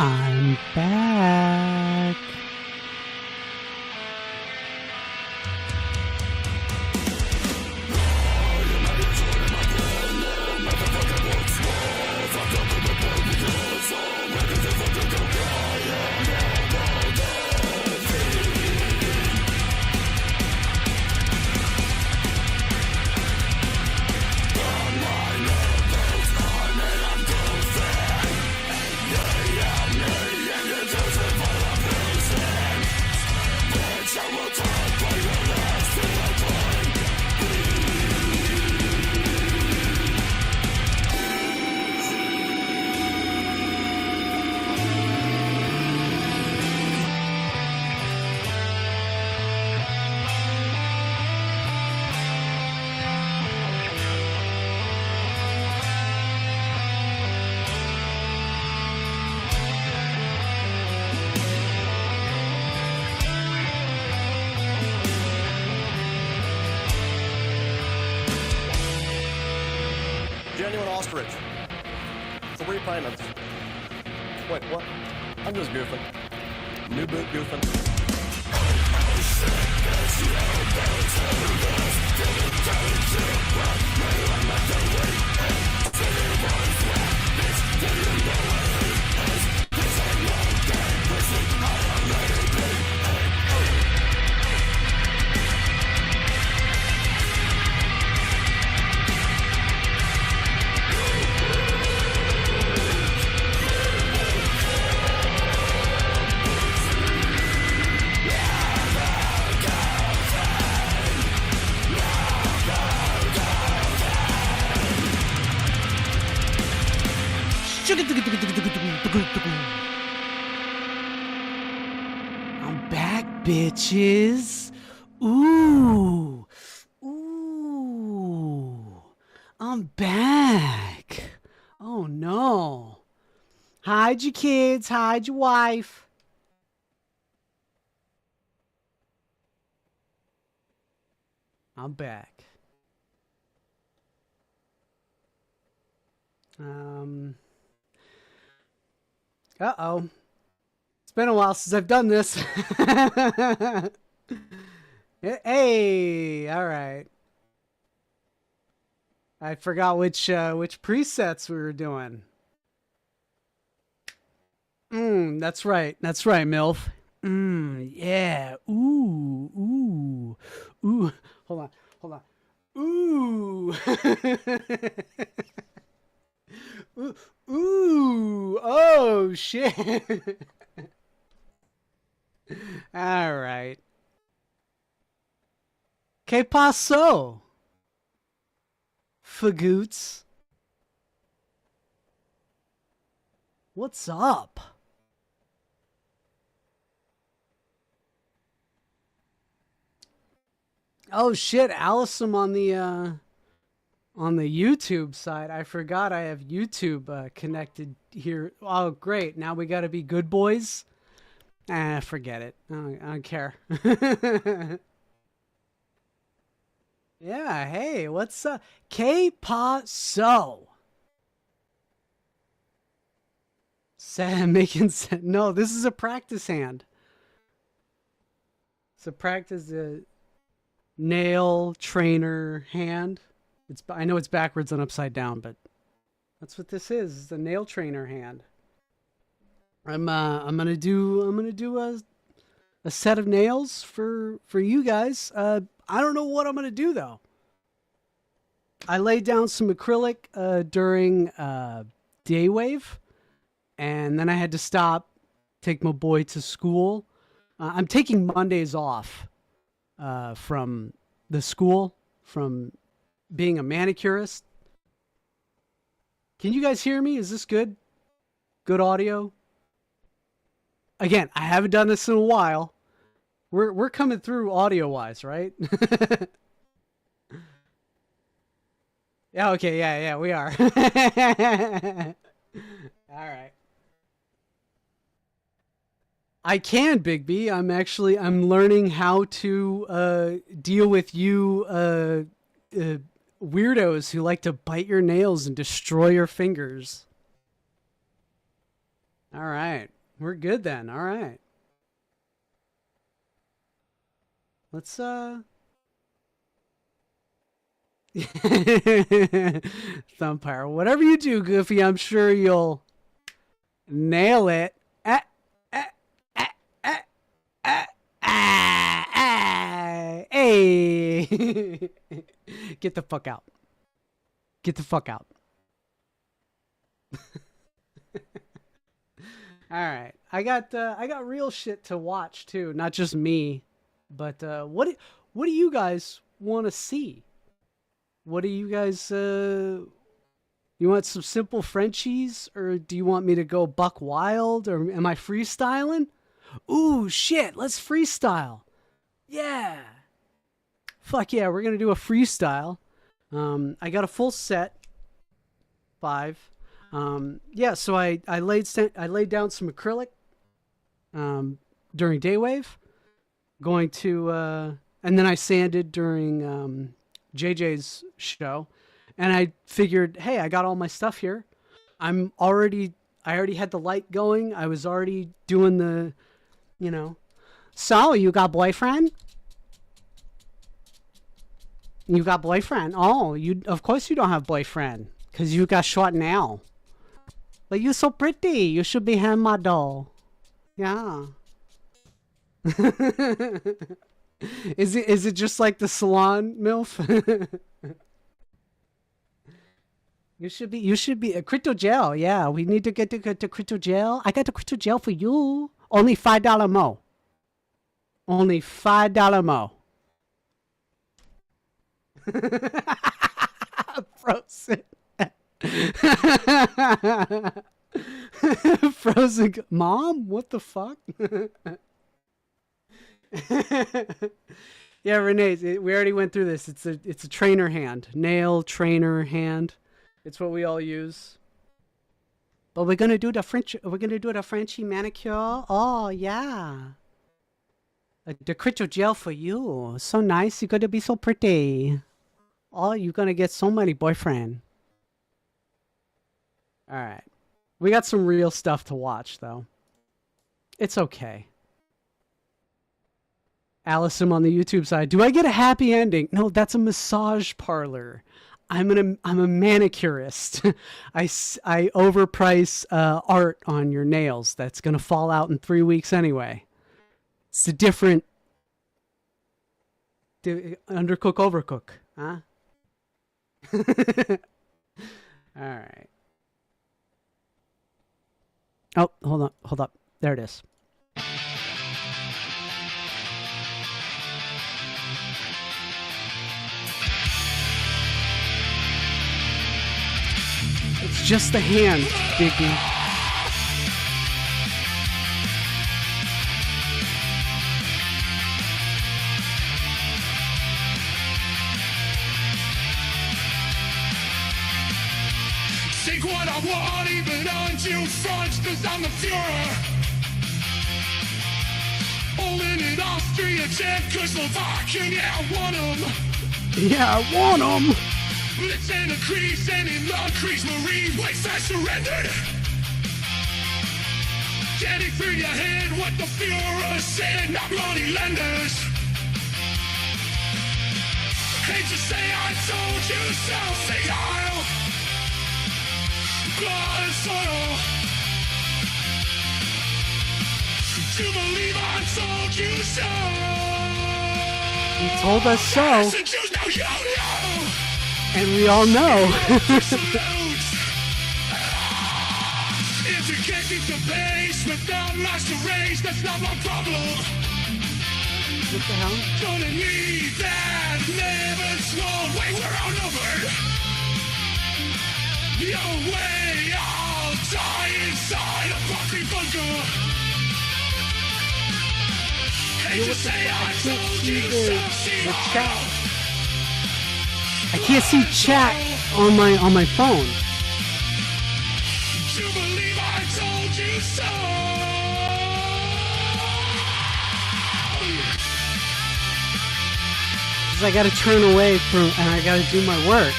I'm back. Genuine ostrich. 3 payments. Wait, what? I'm just goofing. New Boot Goofin. I'm back, bitches. Ooh. Ooh. I'm back. Oh, no. Hide your kids. Hide your wife. I'm back. Uh-oh. It's been a while since I've done this. Hey, all right. I forgot which presets we were doing. That's right. That's right, MILF. Yeah. Ooh. Hold on. Ooh. Ooh. Oh, shit. All right. Que paso? Fagoots. What's up? Oh shit, Allison on the YouTube side. I forgot I have YouTube connected here. Oh great, now we gotta be good boys. Forget it. I don't care. Yeah, hey, what's up? Que paso? No, this is a practice hand. It's a practice nail trainer hand. I know it's backwards and upside down, but that's what this is. It's a nail trainer hand. I'm gonna do a set of nails for you guys. I don't know what I'm gonna do though. I laid down some acrylic during Daywave, and then I had to stop, take my boy to school. I'm taking Mondays off from the school, from being a manicurist. Can you guys hear me? Is this good? Good audio? Again, I haven't done this in a while. We're coming through audio-wise, right? Yeah, okay, yeah, we are. All right. I can, Big B. I'm learning how to deal with you weirdos who like to bite your nails and destroy your fingers. All right. We're good then. All right. Let's Thumpire. Whatever you do, Goofy, I'm sure you'll nail it. Hey. Get the fuck out. Get the fuck out. All right. I got real shit to watch too, not just me. But what do you guys want to see? What do you guys you want some simple Frenchies, or do you want me to go buck wild, or am I freestyling? Ooh, shit, let's freestyle. Yeah. Fuck yeah, we're going to do a freestyle. I got a full set. 5. Yeah, so I laid down some acrylic during Daywave. Going to and then I sanded during JJ's show, and I figured, hey, I got all my stuff here. I already had the light going. I was already doing the, So you got boyfriend? You got boyfriend? Oh, of course you don't have boyfriend, cause you got short nail. But you're so pretty. You should be hand model. Yeah. Is it just like the salon MILF? You should be a crypto gel. Yeah, we need to get the crypto gel. I got the crypto gel for you. Only $5 mo. Only $5 mo. Frozen. Frozen. Mom, what the fuck? Yeah, Renee, we already went through this. It's a trainer hand, nail trainer hand. It's what we all use. But we're gonna do the French. We're gonna do the Frenchy manicure. Oh yeah, the crystal gel for you. So nice. You're gonna be so pretty. Oh, you're gonna get so many boyfriend. All right, we got some real stuff to watch though. It's okay. Allison on the YouTube side. Do I get a happy ending? No, that's a massage parlor. I'm a manicurist. I overprice art on your nails. That's gonna fall out in 3 weeks anyway. It's a different undercook, overcook, huh? All right. Oh, hold up. There it is. It's just the hand, Biggie. Take what I want, even until front, cause I'm the Führer. Poland and Austria, Czech, Czechoslovakia, yeah, I want 'em. Yeah, I want 'em. Let's end a crease, and in the crease, Marine waste I surrendered. Getting through your head what the Führer said, not bloody lenders. Hate to say I told you so, say I'll blood and soil. To believe I told you so. He told us so. Now you know. And we all know. Interjecting the base without master race, that's not my problem. What the hell? Gonna need that never slow. Wait, we're outnumbered. No way, I'll die inside a fucking bunker. Hate to say I told you so. The chat. I can't see chat on my phone. To believe I told you so. Cause I gotta turn away from, and I gotta do my work.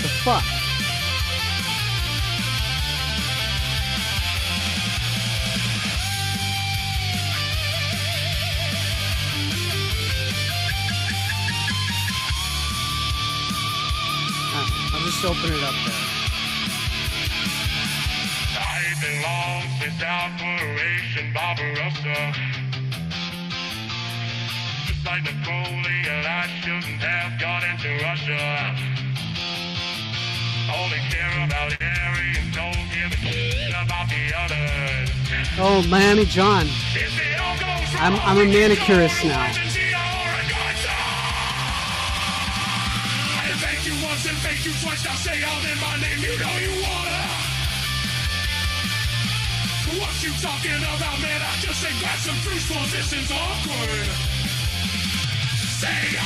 The fuck? just open it up there. I've been long since Operation Barbarossa. Just like Napoleon, I shouldn't have gone into Russia. Only care about Aryans, don't give a shit about the others. Oh, Miami John. I'm a manicurist now. Thank you once and thank you twice. I'll say all in my name. You know you wanna. What you talking about, man? I just say grab some fruits for this is awkward. Say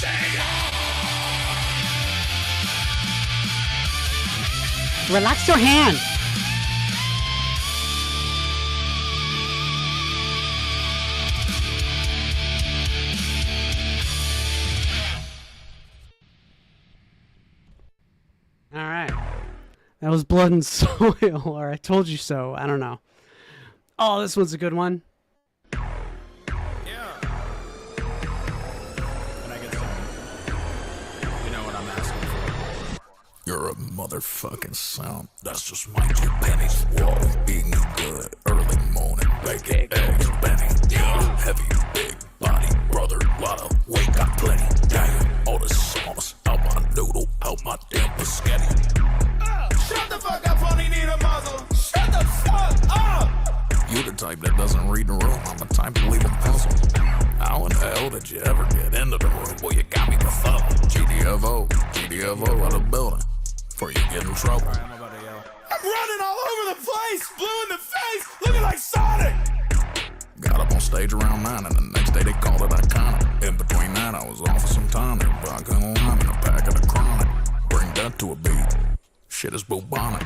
Say Relax your hand. All right. That was Blood and Soil, or I Told You So. I don't know. Oh, this one's a good one. Yeah. Can I get some? You know what I'm asking for. You're a motherfucking sound. That's just my 2 pennies. Whoa, eating good. Early morning, bacon, eggs, Benny. Yeah, heavy, big body, brother. Lot of weight, got plenty. Damn, all the sauce out my noodle, out my damn biscotti. Shut the fuck up, honey, need a muzzle. Shut the fuck up! You the type that doesn't read the room. I'm the type to leave a puzzle. How in the hell did you ever get into the room? Boy, you got me befuddled. GDFO out of the building. Before you get in trouble. I'm about to yell. I'm running all over the place, blue in the face, looking like Sonic. Got up on stage around 9 and the next day they called it iconic. In between that I was off for some tonic. Vodka and lime and a pack of the chronic. Bring that to a beat. Shit is bubonic.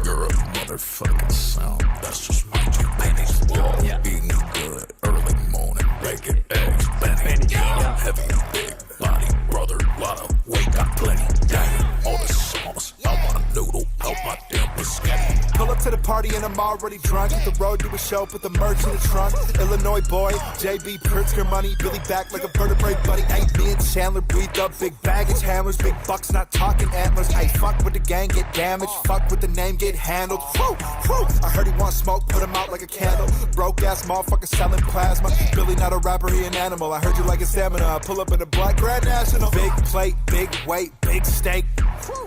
You're a motherfucking sound. That's just my 2 pennies. Whoa, eating good. Early morning, bacon, eggs, Benny. Yeah, heavy, big body, brother. Lot of weight, got plenty. Damn, all the sauce out my noodle, out my damn biscotti. Pull up to the party and I'm already drunk. Hit the road, do a show, put the merch in the trunk. Illinois boy, JB Pritzker money. Billy back like a vertebrae buddy. Ain't me and Chandler breathed up. Big baggage handlers, big bucks, not talking antlers. Hey, fuck with the gang, get damaged. Fuck with the name, get handled. Woo, woo. I heard he wants smoke, put him out like a candle. Broke ass motherfucker selling plasma. Billy not a rapper, he an animal. I heard you like a stamina. I pull up in a black Grand National. Big plate, big weight, big steak. Woo.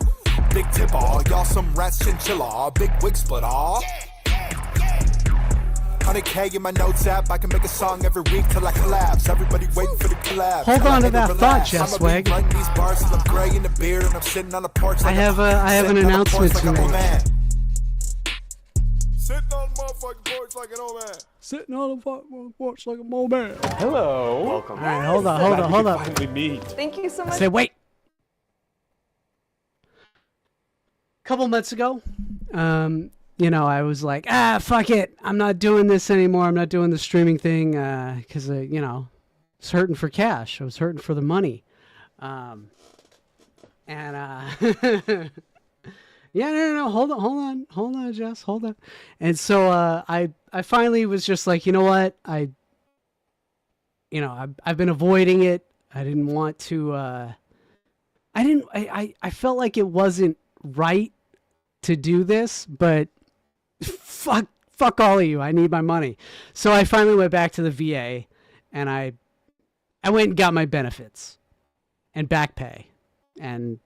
Big tip all, y'all some rats chinchilla. Big wig split all. 100K in my notes app. I can make a song every week till I collapse. Everybody waiting for the collab. Hold on to that thought, Jeff Swag. I'm these bars till I'm gray in the beard and I'm sitting on the porch. Like I have an announcement to make. Sitting on the motherfucking porch like an old man. Sitting on the porch like a old man. Hello. Welcome. All right, hold on. Finally meet. Thank you so much. Say wait. Couple months ago, I was like, fuck it. I'm not doing this anymore. I'm not doing the streaming thing because, I was hurting for cash. I was hurting for the money. Yeah, no. Hold on, Jess. Hold on. And so I finally was just like, you know what? I've been avoiding it. I didn't want to. I felt like it wasn't right to do this, but fuck all of you. I need my money. So I finally went back to the VA and I went and got my benefits and back pay and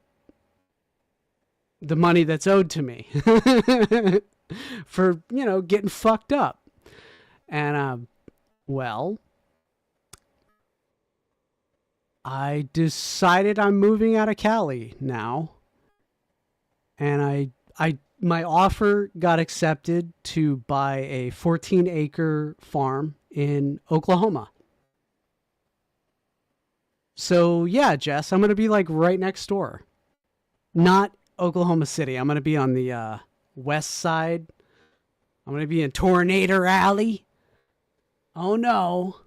the money that's owed to me for, getting fucked up. And, I decided I'm moving out of Cali now. And my offer got accepted to buy a 14-acre farm in Oklahoma. So yeah, Jess, I'm going to be like right next door. Not Oklahoma City. I'm going to be on the west side. I'm going to be in Tornado Alley. Oh no.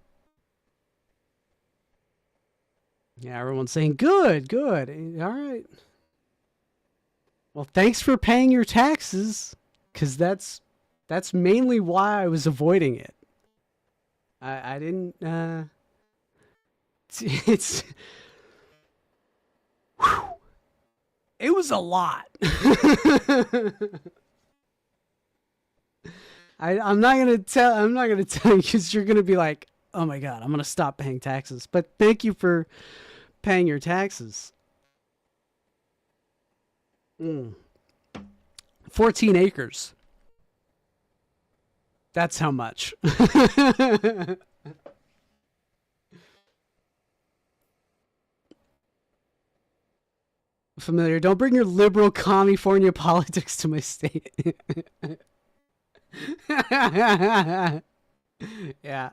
Yeah, everyone's saying good. All right. Well, thanks for paying your taxes, because that's mainly why I was avoiding it. I didn't. It was a lot. I'm not gonna tell you because you're gonna be like, oh my god, I'm gonna stop paying taxes. But thank you for paying your taxes. 14 acres. That's how much. Familiar. Don't bring your liberal California politics to my state. Yeah.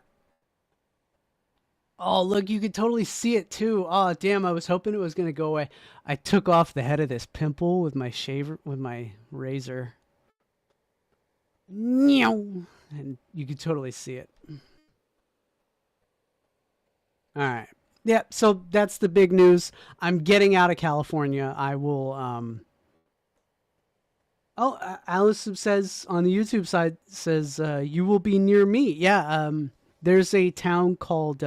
Oh, look, you could totally see it too. Oh, damn, I was hoping it was going to go away. I took off the head of this pimple with my razor. And you could totally see it. All right. Yeah, so that's the big news. I'm getting out of California. I will Alice says on the YouTube side says you will be near me. Yeah, there's a town called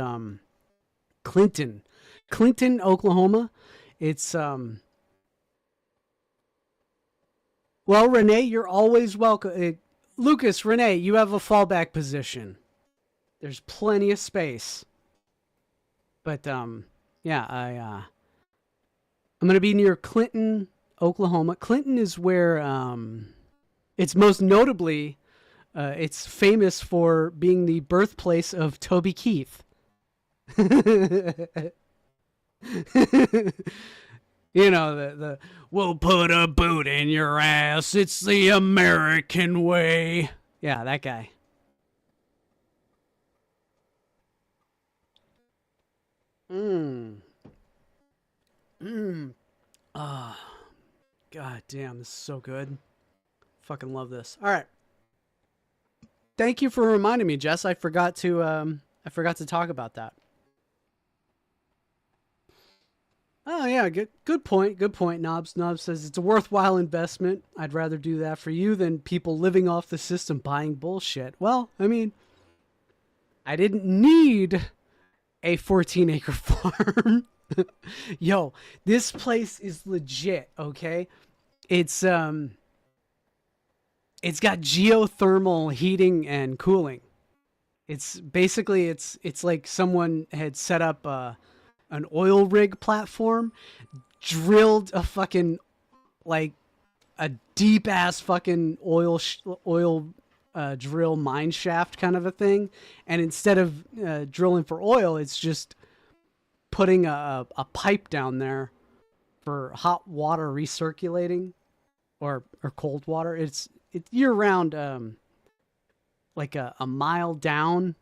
Clinton, Oklahoma. It's well, Renee, you're always welcome. Lucas, Renee, you have a fallback position. There's plenty of space. But yeah, I'm gonna be near Clinton, Oklahoma. Clinton is where it's most notably it's famous for being the birthplace of Toby Keith. You know, the we'll put a boot in your ass, it's the American way. Yeah, that guy. God damn, this is so good. Fucking love this. All right. Thank you for reminding me, Jess. I forgot to talk about that. Oh yeah, good point. Good point, Knobs. Knobs says it's a worthwhile investment. I'd rather do that for you than people living off the system buying bullshit. Well, I mean, I didn't need a 14-acre farm. Yo, this place is legit, okay? It's got geothermal heating and cooling. It's basically it's like someone had set up an oil rig platform, drilled a fucking like a deep ass fucking oil drill mine shaft kind of a thing, and instead of drilling for oil, it's just putting a pipe down there for hot water recirculating or cold water. It's year round, like a mile down.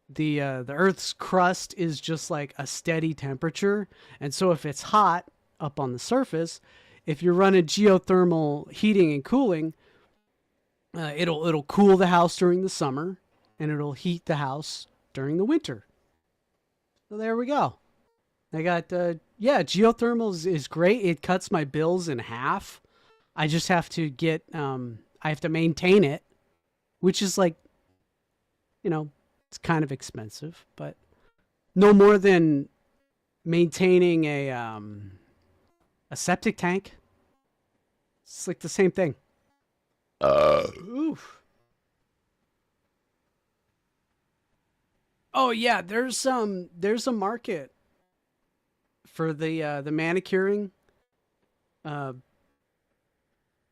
The Earth's crust is just like a steady temperature, and so if it's hot up on the surface, if you're running geothermal heating and cooling, it'll cool the house during the summer, and it'll heat the house during the winter. So there we go. I got geothermal is great. It cuts my bills in half. I just have to get I have to maintain it, which is like, you know, it's kind of expensive, but no more than maintaining a septic tank. It's like the same thing. Oof. Oh yeah, there's a market for the manicuring.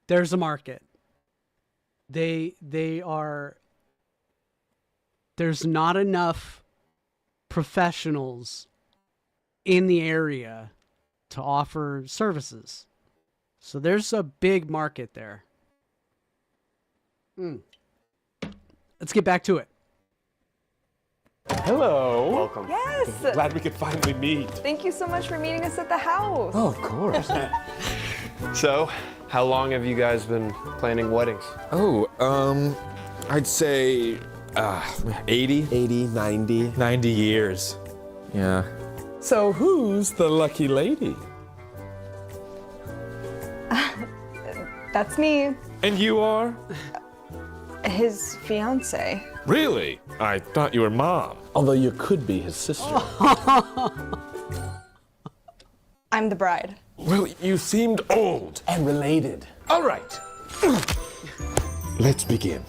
There's a market. There's not enough professionals in the area to offer services. So there's a big market there. Let's get back to it. Hello. Welcome. Yes. Glad we could finally meet. Thank you so much for meeting us at the house. Oh, of course. So, how long have you guys been planning weddings? I'd say 80, 90 years. Yeah. So who's the lucky lady? That's me, And you are? his fiance. Really? I thought you were Mom. Although you could be his sister. I'm the bride. Well, you seemed old. And related. All right. Let's begin.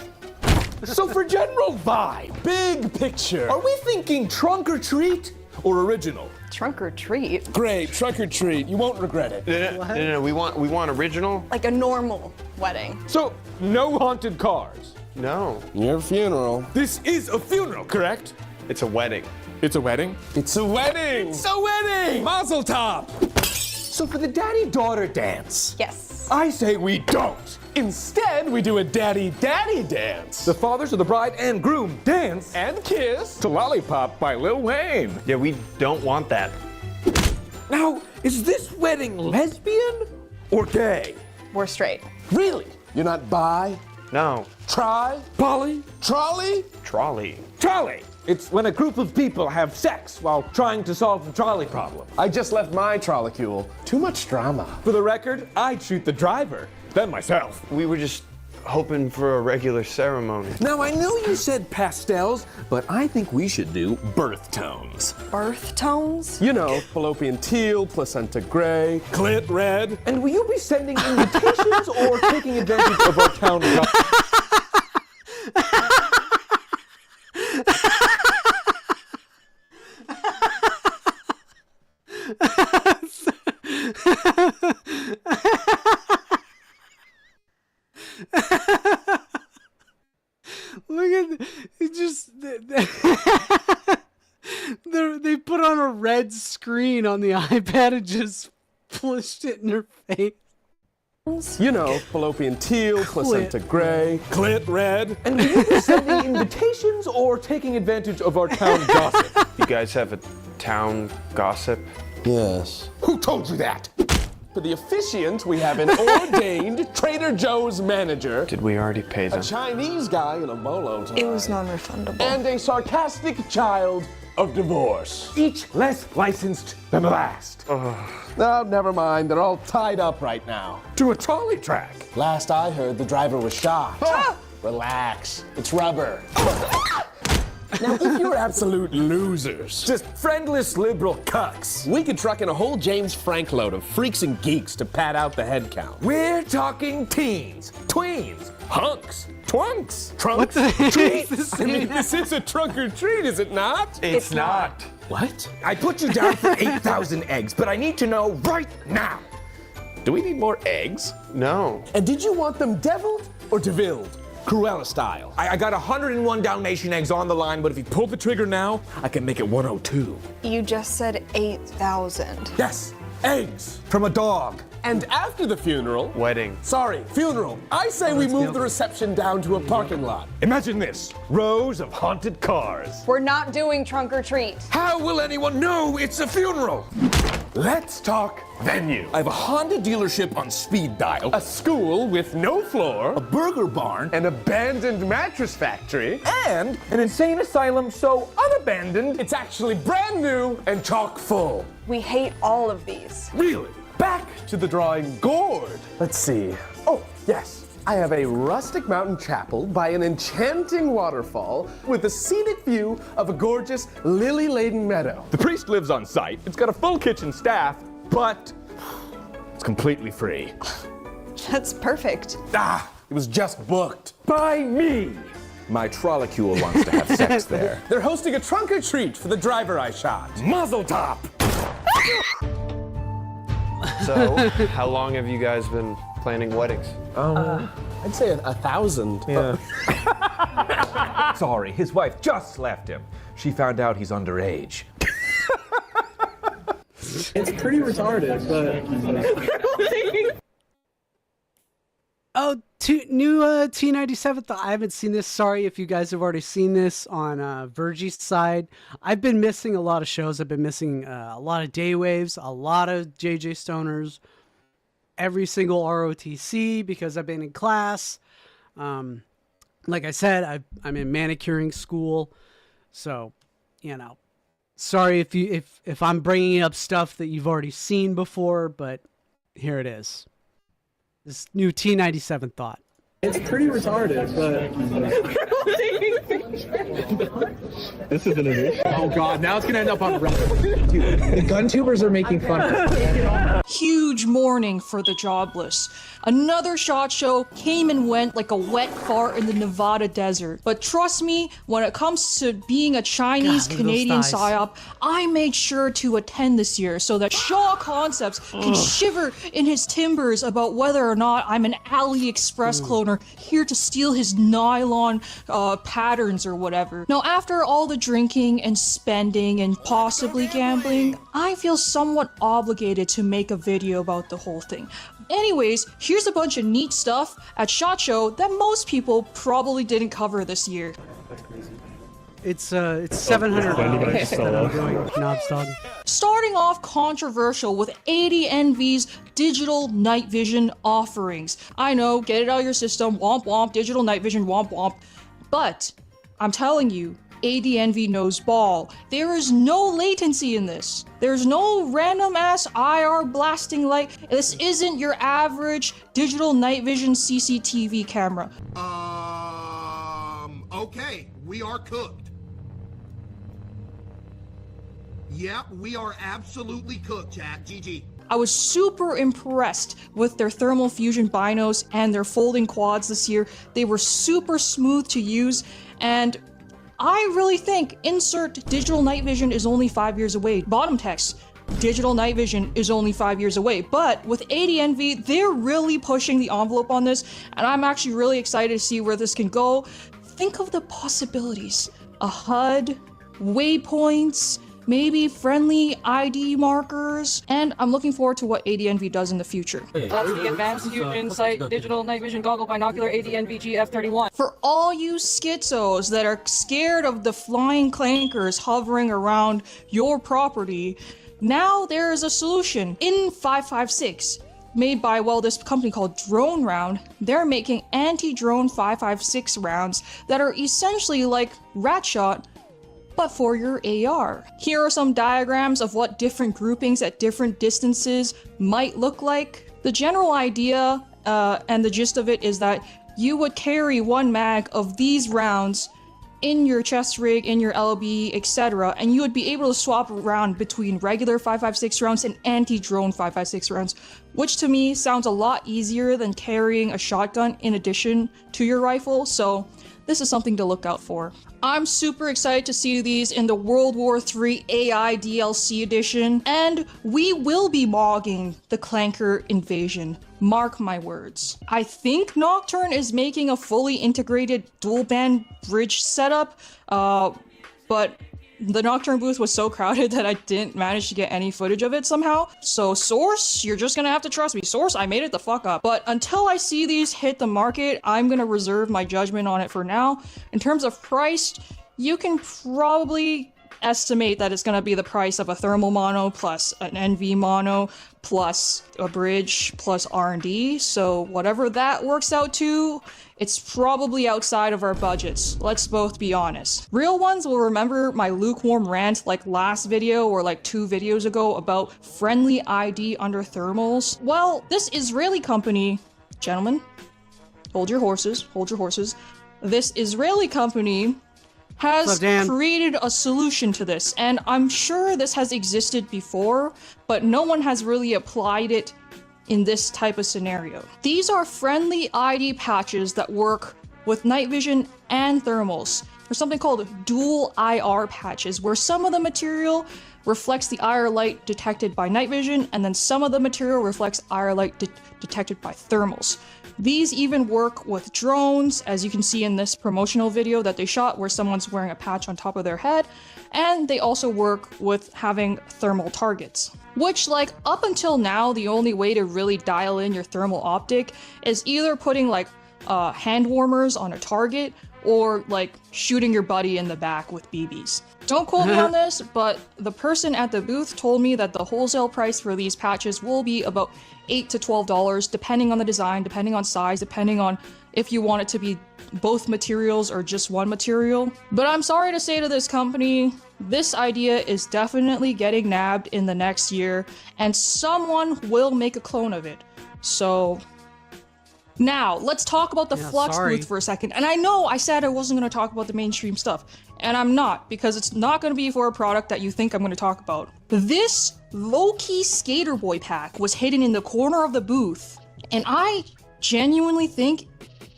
So for general vibe, big picture, are we thinking trunk or treat or original? Trunk or treat? Great, trunk or treat. You won't regret it. No. We want original. Like a normal wedding. So, no haunted cars. No, Your funeral. This is a funeral, correct? it's a wedding. It's a wedding? It's a wedding. It's a wedding! Mazel tov! So for the daddy-daughter dance, Yes. I say we don't. Instead, we do a daddy-daddy dance. The fathers of the bride and groom dance and kiss to Lollipop by Lil Wayne. Yeah, we don't want that. Now, is this wedding lesbian or gay? We're straight. Really? You're not bi? No, Tri? Poly? Trolley? trolley. Trolley! It's when a group of people have sex while trying to solve the trolley problem. I just left my trolicule. Too much drama. For the record, I'd shoot the driver, then myself. We were just hoping for a regular ceremony. Now, I know you said pastels, but I think we should do birth tones. Birth tones? You know, fallopian teal, placenta gray. Clit red. And will you be sending invitations or taking advantage of our town Look at it, just they put on a red screen on the iPad and just pushed it in her face. You know, fallopian teal, placenta gray. Clit red. And will you be sending invitations or taking advantage of our town gossip? You guys have a town gossip? Yes. Who told you that? For the officiant, we have an ordained Trader Joe's manager, Did we already pay A them? Chinese guy in a bolo tie. It was non-refundable. and a sarcastic child of divorce. Each less licensed than the last. No, never mind. They're all tied up right now. To a trolley track. Last I heard, the driver was shot. Relax. It's rubber. Now, if you're absolute losers, just friendless liberal cucks, We could truck in a whole James Frank load of freaks and geeks to pad out the head count. we're talking teens, tweens, hunks, twunks, trunks, What the heck is treats. this? I mean, this is a trunk or treat, is it not? It's not. What? I put you down for 8,000 eggs, but I need to know right now. Do we need more eggs? No. And did you want them deviled or devilled? Cruella style. I got 101 Dalmatian eggs on the line, but if you pull the trigger now, I can make it 102. You just said 8,000. Yes, eggs from a dog. And after the funeral, Wedding. sorry, funeral, I say we move the reception down to a parking lot. Imagine this, rows of haunted cars. We're not doing trunk or treat. How will anyone know it's a funeral? Let's talk venue. I have a Honda dealership on speed dial, a school with no floor, a burger barn, an abandoned mattress factory, and an insane asylum so unabandoned it's actually brand new and chock full. We hate all of these. Really? Back to the drawing board. Let's see. Oh, yes. I have a rustic mountain chapel by an enchanting waterfall with a scenic view of a gorgeous lily-laden meadow. The priest lives on site. It's got a full kitchen staff, but it's completely free. That's perfect. Ah, it was just booked. By me. My trolicule wants to have sex there. They're hosting a trunk or treat for the driver I shot. Muzzle top. So, how long have you guys been planning weddings? I'd say 1,000. Yeah. Sorry, his wife just left him. She found out he's underage. It's pretty retarded, but. Oh, new T97. I haven't seen this. Sorry if you guys have already seen this on Virgie's side. I've been missing a lot of shows. I've been missing a lot of Day Waves, a lot of JJ Stoners, every single ROTC because I've been in class. Like I said, I'm in manicuring school, so sorry if I'm bringing up stuff that you've already seen before, but here it is. This new T97 thought. It's pretty retarded, but This is innovation. Oh god, now it's gonna end up on Reddit. Dude, the gun tubers are making fun of it. Huge morning for the jobless. Another SHOT Show came and went like a wet fart in the Nevada desert. But trust me, when it comes to being a Chinese Canadian psyop, I made sure to attend this year so that Shaw Concepts can shiver in his timbers about whether or not I'm an AliExpress cloner here to steal his nylon patterns or whatever. Now, after all the drinking and spending and possibly gambling, I feel somewhat obligated to make a video about the whole thing. Anyways, here's a bunch of neat stuff at SHOT Show that most people probably didn't cover this year. It's $700 that I'm doing Knobstog. Starting off controversial with ADNV's digital night vision offerings. I know, get it out of your system, womp womp, digital night vision, womp womp. But, I'm telling you, ADNV knows ball. There is no latency in this. There's no random ass IR blasting light. This isn't your average digital night vision CCTV camera. Okay, we are cooked. Yeah, we are absolutely cooked, Jack. GG. I was super impressed with their thermal fusion binos and their folding quads this year. They were super smooth to use, and I really think insert digital night vision is only 5 years away. Bottom text, digital night vision is only 5 years away. But with ADNV, they're really pushing the envelope on this, and I'm actually really excited to see where this can go. Think of the possibilities. A HUD, waypoints, maybe friendly ID markers, and I'm looking forward to what ADNV does in the future. That's the Advanced Fusion Sight Digital Night Vision Goggle Binocular ADNV GF31. For all you schizos that are scared of the flying clankers hovering around your property, now there is a solution. In 556, made by, well, this company called Drone Round, they're making anti-drone 556 rounds that are essentially like Rat Shot, but for your AR. Here are some diagrams of what different groupings at different distances might look like. The general idea and the gist of it is that you would carry one mag of these rounds in your chest rig, in your LB, etc., and you would be able to swap around between regular 556 rounds and anti-drone 556 rounds, which to me sounds a lot easier than carrying a shotgun in addition to your rifle, so this is something to look out for. I'm super excited to see these in the World War III AI DLC edition, and we will be mogging the Clanker invasion. Mark my words. I think Nocturne is making a fully integrated dual band bridge setup, but the Nocturne booth was so crowded that I didn't manage to get any footage of it somehow. So Source, you're just gonna have to trust me. Source, I made it the fuck up. But until I see these hit the market, I'm gonna reserve my judgment on it for now. In terms of price, you can probably estimate that it's gonna be the price of a thermal mono plus an NV mono plus a bridge plus R&D. So whatever that works out to, it's probably outside of our budgets. Let's both be honest. Real ones will remember my lukewarm rant like last video or like 2 videos ago about friendly ID under thermals. Well, this Israeli company, gentlemen, hold your horses, hold your horses. This Israeli company has created a solution to this, and I'm sure this has existed before, but no one has really applied it in this type of scenario. These are friendly ID patches that work with night vision and thermals. There's something called dual IR patches, where some of the material reflects the IR light detected by night vision, and then some of the material reflects IR light detected by thermals. These even work with drones, as you can see in this promotional video that they shot where someone's wearing a patch on top of their head, and they also work with having thermal targets. Which, like, up until now, the only way to really dial in your thermal optic is either putting, like, hand warmers on a target, or, like, shooting your buddy in the back with BBs. Don't quote me on this, but the person at the booth told me that the wholesale price for these patches will be about $8 to $12, depending on the design, depending on size, depending on if you want it to be both materials or just one material. But I'm sorry to say to this company, this idea is definitely getting nabbed in the next year, and someone will make a clone of it. So, Now, let's talk about the Flux sorry. booth for a second. And I know I said I wasn't going to talk about the mainstream stuff, and I'm not, because it's not going to be for a product that you think I'm going to talk about. This low-key Skater Boy pack was hidden in the corner of the booth, and I genuinely think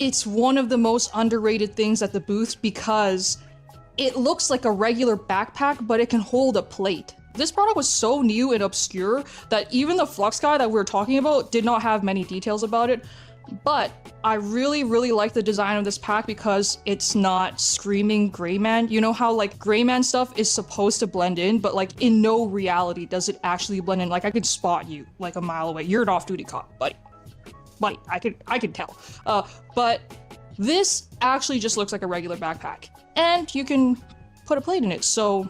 it's one of the most underrated things at the booth because it looks like a regular backpack, but it can hold a plate. This product was so new and obscure that even the Flux guy that we were talking about did not have many details about it. But I really, really like the design of this pack because it's not screaming Greyman. You know how like Greyman stuff is supposed to blend in, but like in no reality does it actually blend in. Like I could spot you like a mile away. You're an off-duty cop, buddy. Buddy, I can tell. But this actually just looks like a regular backpack, and you can put a plate in it. So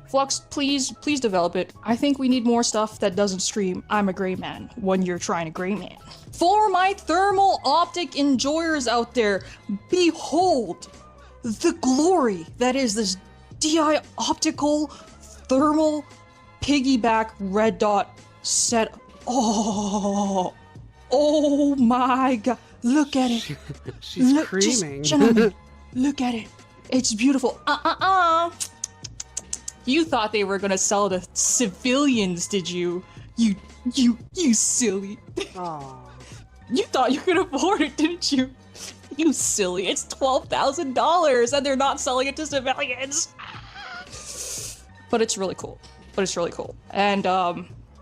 Flux, please develop it. I think we need more stuff that doesn't scream, I'm a gray man, when you're trying to gray man. For my thermal optic enjoyers out there, behold the glory that is this DI optical thermal piggyback red dot set. Oh my god, look at it. She's screaming. Gentlemen, look at it. It's beautiful. You thought they were gonna sell to civilians, did you? You silly. Aww. You thought you could afford it, didn't you? You silly. It's $12,000 and they're not selling it to civilians. But it's really cool. And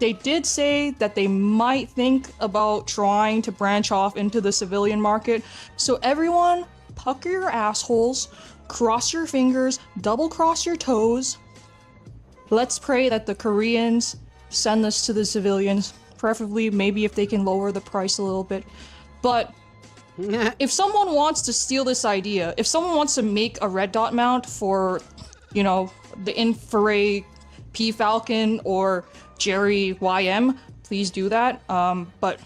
they did say that they might think about trying to branch off into the civilian market. So everyone, pucker your assholes, cross your fingers, double cross your toes. Let's pray that the Koreans send this to the civilians, preferably maybe if they can lower the price a little bit. But if someone wants to steal this idea, if someone wants to make a red dot mount for, you know, the Infrared P Falcon or Jerry YM, please do that. But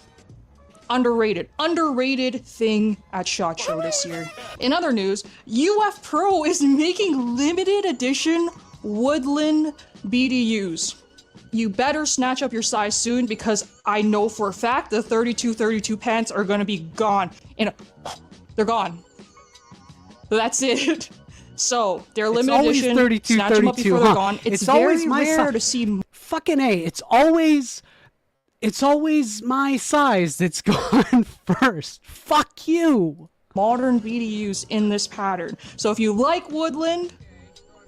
underrated thing at SHOT Show this year. In other news, UF Pro is making limited edition Woodland BDUs. You better snatch up your size soon because I know for a fact the 32 pants are gonna be gone. They're gone. That's it. So they're limited edition. 32, snatch them up 32, before they're gone. It's very always my rare to see. Fucking A. It's always my size that's gone first. Fuck you. Modern BDUs in this pattern. So if you like Woodland,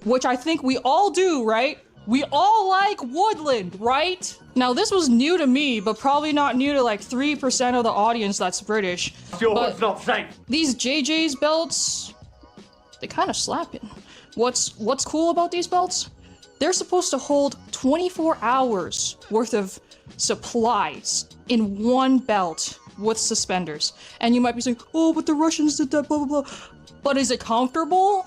which I think we all do, right? We all like Woodland, right? Now this was new to me, but probably not new to like 3% of the audience that's British. It's not safe. These JJ's belts, they kind of slapping. What's cool about these belts? They're supposed to hold 24 hours worth of supplies in one belt with suspenders. And you might be saying, oh, but the Russians did that, blah, blah, blah. But is it comfortable?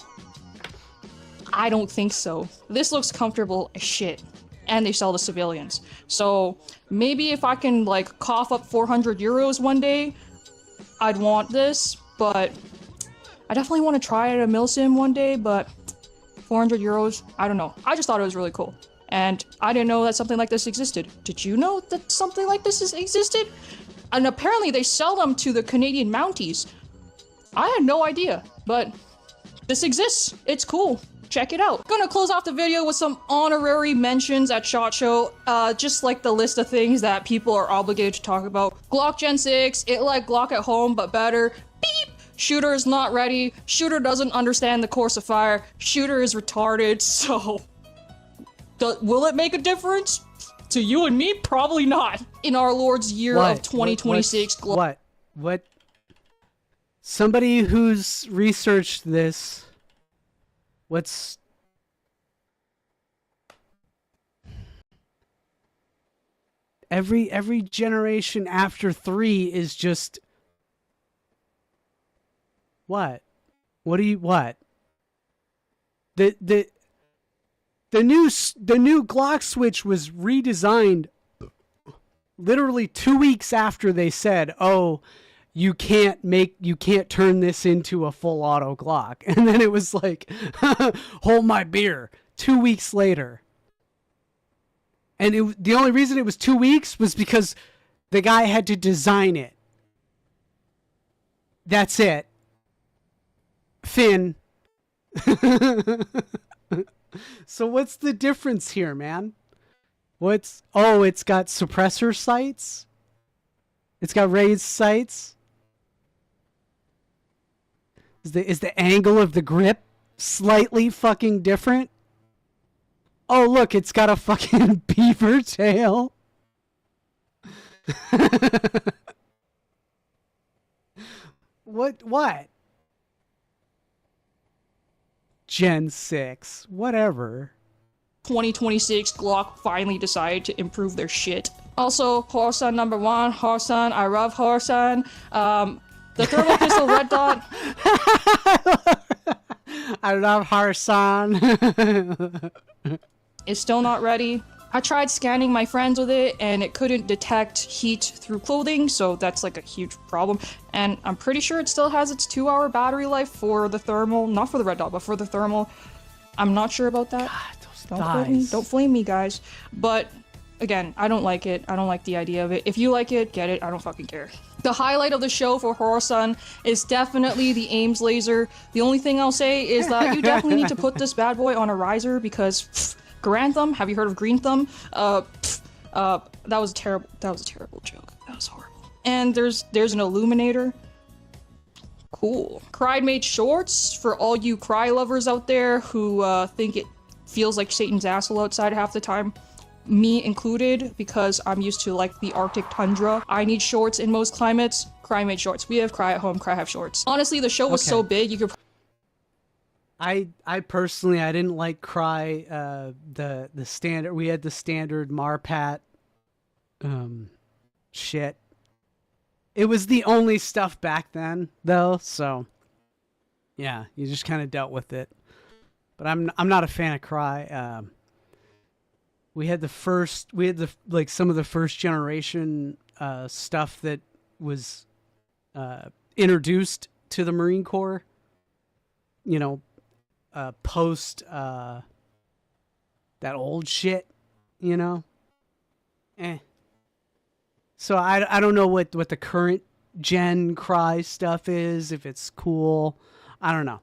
I don't think so. This looks comfortable as shit. And they sell to civilians. So maybe if I can like cough up 400 euros one day, I'd want this, but I definitely want to try it at a milsim one day, but 400 euros, I don't know. I just thought it was really cool. And I didn't know that something like this existed. Did you know that something like this existed? And apparently they sell them to the Canadian Mounties. I had no idea, but this exists. It's cool. Check it out. Gonna close off the video with some honorary mentions at SHOT Show, just like the list of things that people are obligated to talk about. Glock Gen 6, it like Glock at home, but better. Beep! Shooter is not ready. Shooter doesn't understand the course of fire. Shooter is retarded, so... will it make a difference? To you and me? Probably not. In our Lord's year of 2026. What? Somebody who's researched this... What's... Every generation after 3 is just... What? What? The new Glock switch was redesigned literally 2 weeks after they said, "Oh, you can't turn this into a full auto Glock." And then it was like, hold my beer. 2 weeks later. And the only reason it was 2 weeks was because the guy had to design it. That's it. Finn. So what's the difference here, man? It's got suppressor sights? It's got raised sights? Is the angle of the grip slightly fucking different? Oh, look, it's got a fucking beaver tail. What? Gen 6. Whatever. 2026, Glock finally decided to improve their shit. Also, Horsan number 1, Horsan, I love Horsan. The thermal pistol red dot. I love Horsan. It's still not ready. I tried scanning my friends with it and it couldn't detect heat through clothing, so that's like a huge problem. And I'm pretty sure it still has its 2-hour battery life for the thermal, not for the red dot, but for the thermal. I'm not sure about that. God, Don't flame me, guys. But again, I don't like it. I don't like the idea of it. If you like it, get it. I don't fucking care. The highlight of the show for Horsan is definitely the Ames laser. The only thing I'll say is that you definitely need to put this bad boy on a riser because Grand Thumb, have you heard of Green Thumb? That was a terrible joke. That was horrible. And there's an illuminator. Cool. Cry made shorts for all you Cry lovers out there who think it feels like Satan's asshole outside half the time. Me included, because I'm used to like the Arctic tundra. I need shorts in most climates. Cry made shorts. We have Cry at home, Cry have shorts. Honestly, the show was so big, you could... I personally, I didn't like Cry, the standard, we had the standard Marpat, shit. It was the only stuff back then, though, so, yeah, you just kind of dealt with it. But I'm not a fan of Cry. We had some of the first generation stuff that was introduced to the Marine Corps. You know, post that old shit. You know, So I don't know what the current gen Cry stuff is. If it's cool, I don't know.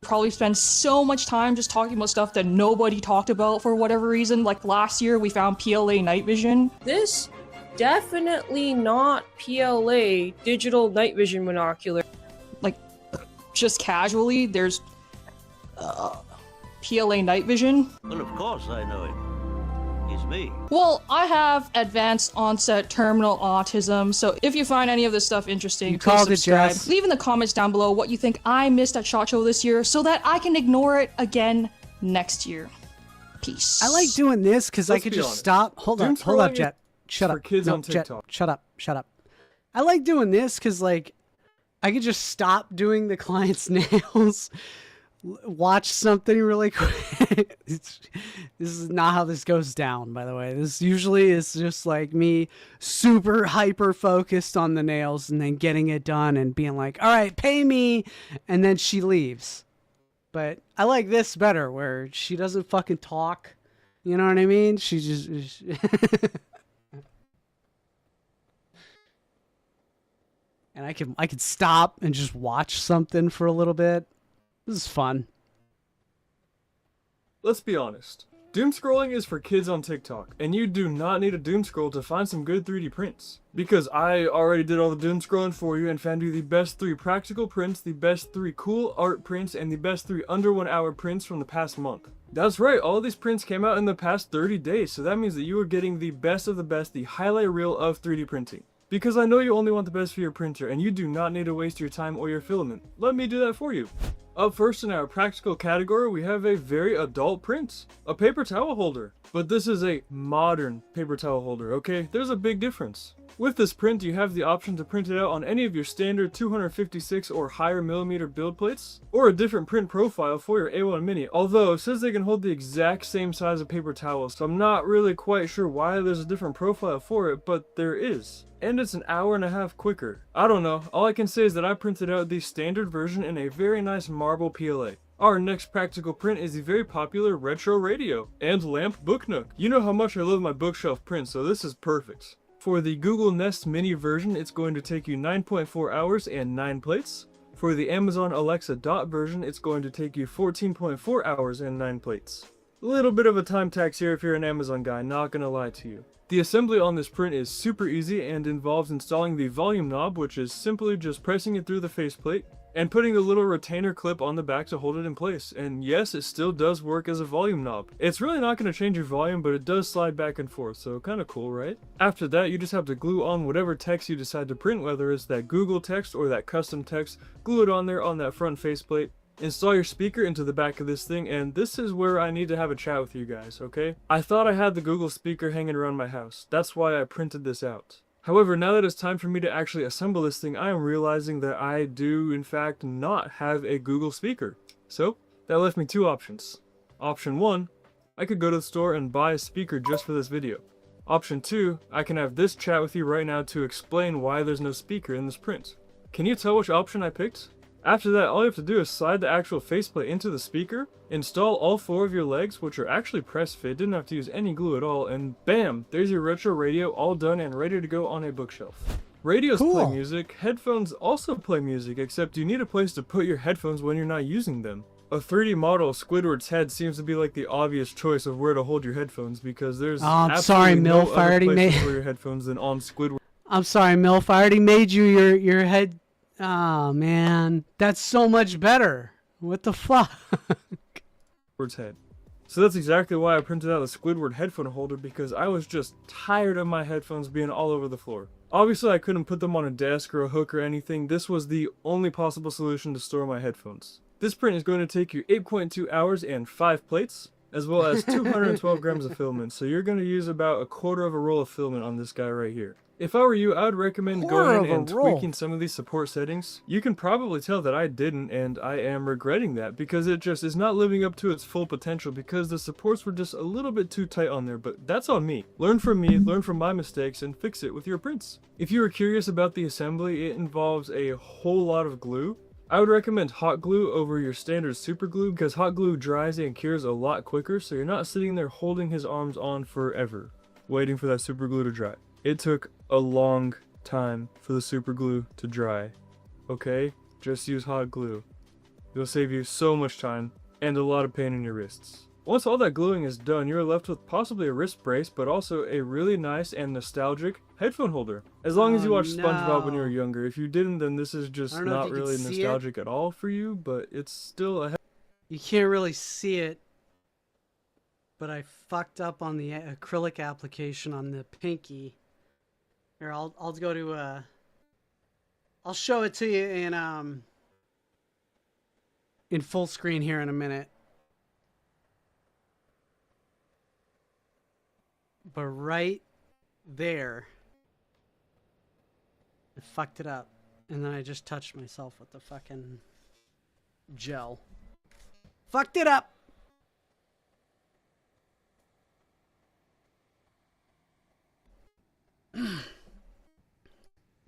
Probably spend so much time just talking about stuff that nobody talked about for whatever reason. Like last year we found PLA night vision. This definitely not PLA digital night vision monocular. Like just casually there's PLA night vision. Well, of course I know him. He's me. Well, I have advanced onset terminal autism, so if you find any of this stuff interesting, please subscribe. Leave in the comments down below what you think I missed at SHOT Show this year so that I can ignore it again next year. Peace. I like doing this because I could just stop. Hold up, Jet. Shut up. Kids on Jet, TikTok. shut up. I like doing this because, like, I could just stop doing the client's nails, watch something really quick. This is not how this goes down, by the way. This usually is just like me super hyper focused on the nails and then getting it done and being like, all right, pay me. And then she leaves. But I like this better where she doesn't fucking talk. You know what I mean? She just... and I could stop and just watch something for a little bit. This is fun. Let's be honest. Doom scrolling is for kids on TikTok, and you do not need a doom scroll to find some good 3D prints. Because I already did all the doom scrolling for you and found you the best 3 practical prints, the best 3 cool art prints, and the best 3 under 1 hour prints from the past month. That's right, all these prints came out in the past 30 days, so that means that you are getting the best of the best, the highlight reel of 3D printing. Because I know you only want the best for your printer, and you do not need to waste your time or your filament. Let me do that for you. Up first in our practical category, we have a very adult print, a paper towel holder. But this is a modern paper towel holder, okay? There's a big difference. With this print, you have the option to print it out on any of your standard 256 or higher millimeter build plates, or a different print profile for your A1 Mini, although it says they can hold the exact same size of paper towels, so I'm not really quite sure why there's a different profile for it, but there is. And it's an hour and a half quicker. I don't know, all I can say is that I printed out the standard version in a very nice marble PLA. Our next practical print is the very popular retro radio and lamp book nook. You know how much I love my bookshelf prints, so this is perfect. For the Google Nest Mini version, it's going to take you 9.4 hours and 9 plates. For the Amazon Alexa Dot version, it's going to take you 14.4 hours and 9 plates. A little bit of a time tax here if you're an Amazon guy, not gonna lie to you. The assembly on this print is super easy and involves installing the volume knob, which is simply just pressing it through the faceplate, and putting the little retainer clip on the back to hold it in place. And yes, it still does work as a volume knob. It's really not going to change your volume, but it does slide back and forth, so kind of cool, right? After that, you just have to glue on whatever text you decide to print, whether it's that Google text or that custom text, glue it on there on that front faceplate. Install your speaker into the back of this thing, and this is where I need to have a chat with you guys, okay? I thought I had the Google speaker hanging around my house. That's why I printed this out. However, now that it's time for me to actually assemble this thing, I am realizing that I do, in fact, not have a Google speaker. So, that left me two options. Option 1, I could go to the store and buy a speaker just for this video. Option 2, I can have this chat with you right now to explain why there's no speaker in this print. Can you tell which option I picked? After that, all you have to do is slide the actual faceplate into the speaker, install all 4 of your legs, which are actually press fit, didn't have to use any glue at all, and bam, there's your retro radio all done and ready to go on a bookshelf. Radios play music, headphones also play music, except you need a place to put your headphones when you're not using them. A 3D model of Squidward's head seems to be like the obvious choice of where to hold your headphones, because there's absolutely no other place for your headphones than on Squidward. I'm sorry, Milf, I already made you your head. Oh, man. That's so much better. What the fuck? Head. So that's exactly why I printed out a Squidward headphone holder, because I was just tired of my headphones being all over the floor. Obviously I couldn't put them on a desk or a hook or anything. This was the only possible solution to store my headphones. This print is going to take you 8.2 hours and 5 plates, as well as 212 grams of filament. So you're going to use about 1/4 of a roll of filament on this guy right here. If I were you, I would recommend going in and tweaking some of these support settings. You can probably tell that I didn't, and I am regretting that, because it just is not living up to its full potential, because the supports were just a little bit too tight on there, but that's on me. Learn from me, learn from my mistakes, and fix it with your prints. If you are curious about the assembly, it involves a whole lot of glue. I would recommend hot glue over your standard super glue, because hot glue dries and cures a lot quicker, so you're not sitting there holding his arms on forever, waiting for that super glue to dry. It took a long time for the super glue to dry. Okay? Just use hot glue. It'll save you so much time and a lot of pain in your wrists. Once all that gluing is done, you're left with possibly a wrist brace, but also a really nice and nostalgic headphone holder. As long as you watched SpongeBob when you were younger. If you didn't, then this is just not really nostalgic at all for you, but it's still a You can't really see it, but I fucked up on the acrylic application on the pinky. Here, I'll go to I'll show it to you in full screen here in a minute. But right there, I fucked it up, and then I just touched myself with the fucking gel. Fucked it up.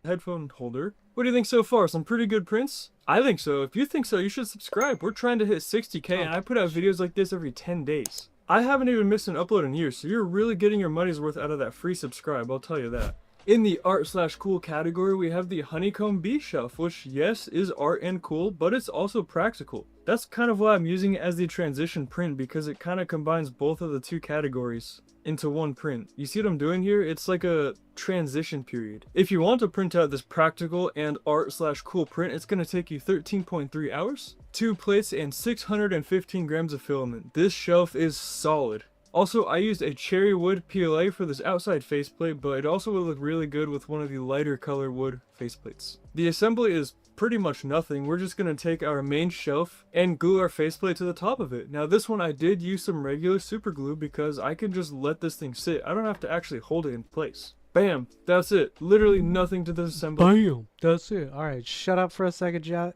Headphone holder. What do you think so far? Some pretty good prints? I think so. If you think so, you should subscribe. We're trying to hit 60K, and I put out videos like this every 10 days. I haven't even missed an upload in years, so you're really getting your money's worth out of that free subscribe, I'll tell you that. In the art/cool category, we have the Honeycomb Bee Shelf, which yes, is art and cool, but it's also practical. That's kind of why I'm using it as the transition print, because it kind of combines both of the two categories into one print. You see what I'm doing here? It's like a transition period. If you want to print out this practical and art/cool print, it's going to take you 13.3 hours, 2 plates, and 615 grams of filament. This shelf is solid. Also, I used a cherry wood PLA for this outside faceplate, but it also would look really good with one of the lighter color wood faceplates. The assembly is pretty much nothing. We're just going to take our main shelf and glue our faceplate to the top of it. Now this one I did use some regular super glue because I can just let this thing sit. I don't have to actually hold it in place. Bam! That's it. Literally nothing to this assembly. Bam! That's it. Alright, shut up for a second, Jet.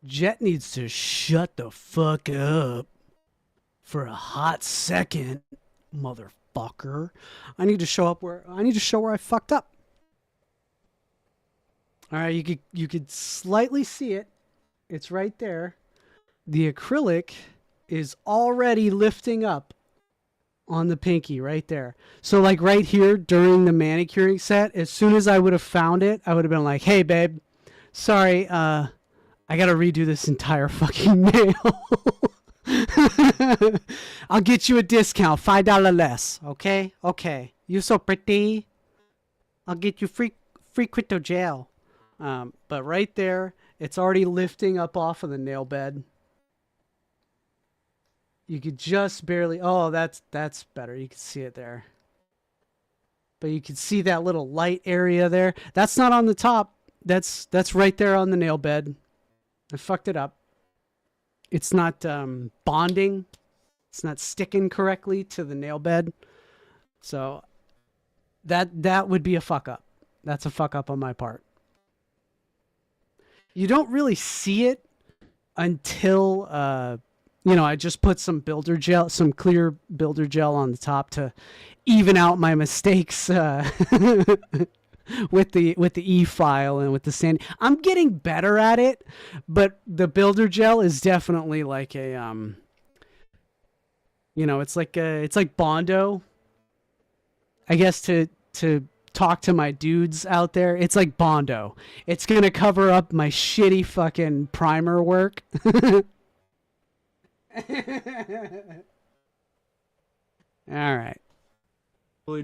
Jet needs to shut the fuck up. For a hot second, motherfucker. I need to show where I fucked up. All right, you could slightly see it. It's right there. The acrylic is already lifting up on the pinky right there. So like right here during the manicuring set, as soon as I would have found it, I would have been like, hey babe, sorry, I gotta redo this entire fucking nail. I'll get you a discount, $5 less. Okay? Okay. You so pretty. I'll get you free crypto gel. But right there, it's already lifting up off of the nail bed. You could just barely, oh, that's better. You can see it there. But you can see that little light area there. That's not on the top. That's right there on the nail bed. I fucked it up. It's not bonding. It's not sticking correctly to the nail bed. So that would be a fuck up. That's a fuck up on my part. You don't really see it until I just put some builder gel, some clear builder gel on the top to even out my mistakes with the E-file and with the sand. I'm getting better at it, but the builder gel is definitely like a it's like Bondo. I guess to talk to my dudes out there, it's like Bondo. It's gonna cover up my shitty fucking primer work. All right.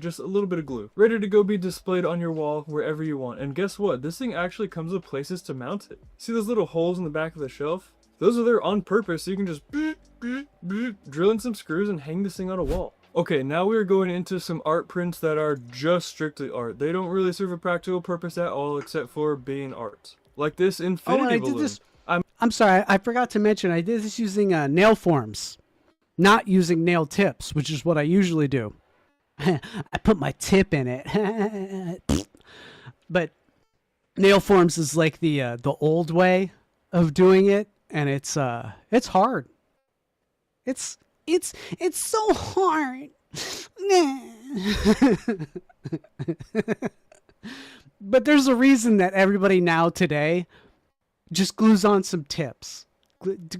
Just a little bit of glue, ready to go be displayed on your wall wherever you want. And guess what? This thing actually comes with places to mount it. See those little holes in the back of the shelf? Those are there on purpose, so you can just drill in some screws and hang this thing on a wall. Okay, now we're going into some art prints that are just strictly art. They don't really serve a practical purpose at all except for being art. Like this infinity balloon. Did this. I'm sorry, I forgot to mention I did this using nail forms, not using nail tips, which is what I usually do. I put my tip in it. But nail forms is like the old way of doing it, and it's hard. It's so hard. But there's a reason that everybody now today just glues on some tips.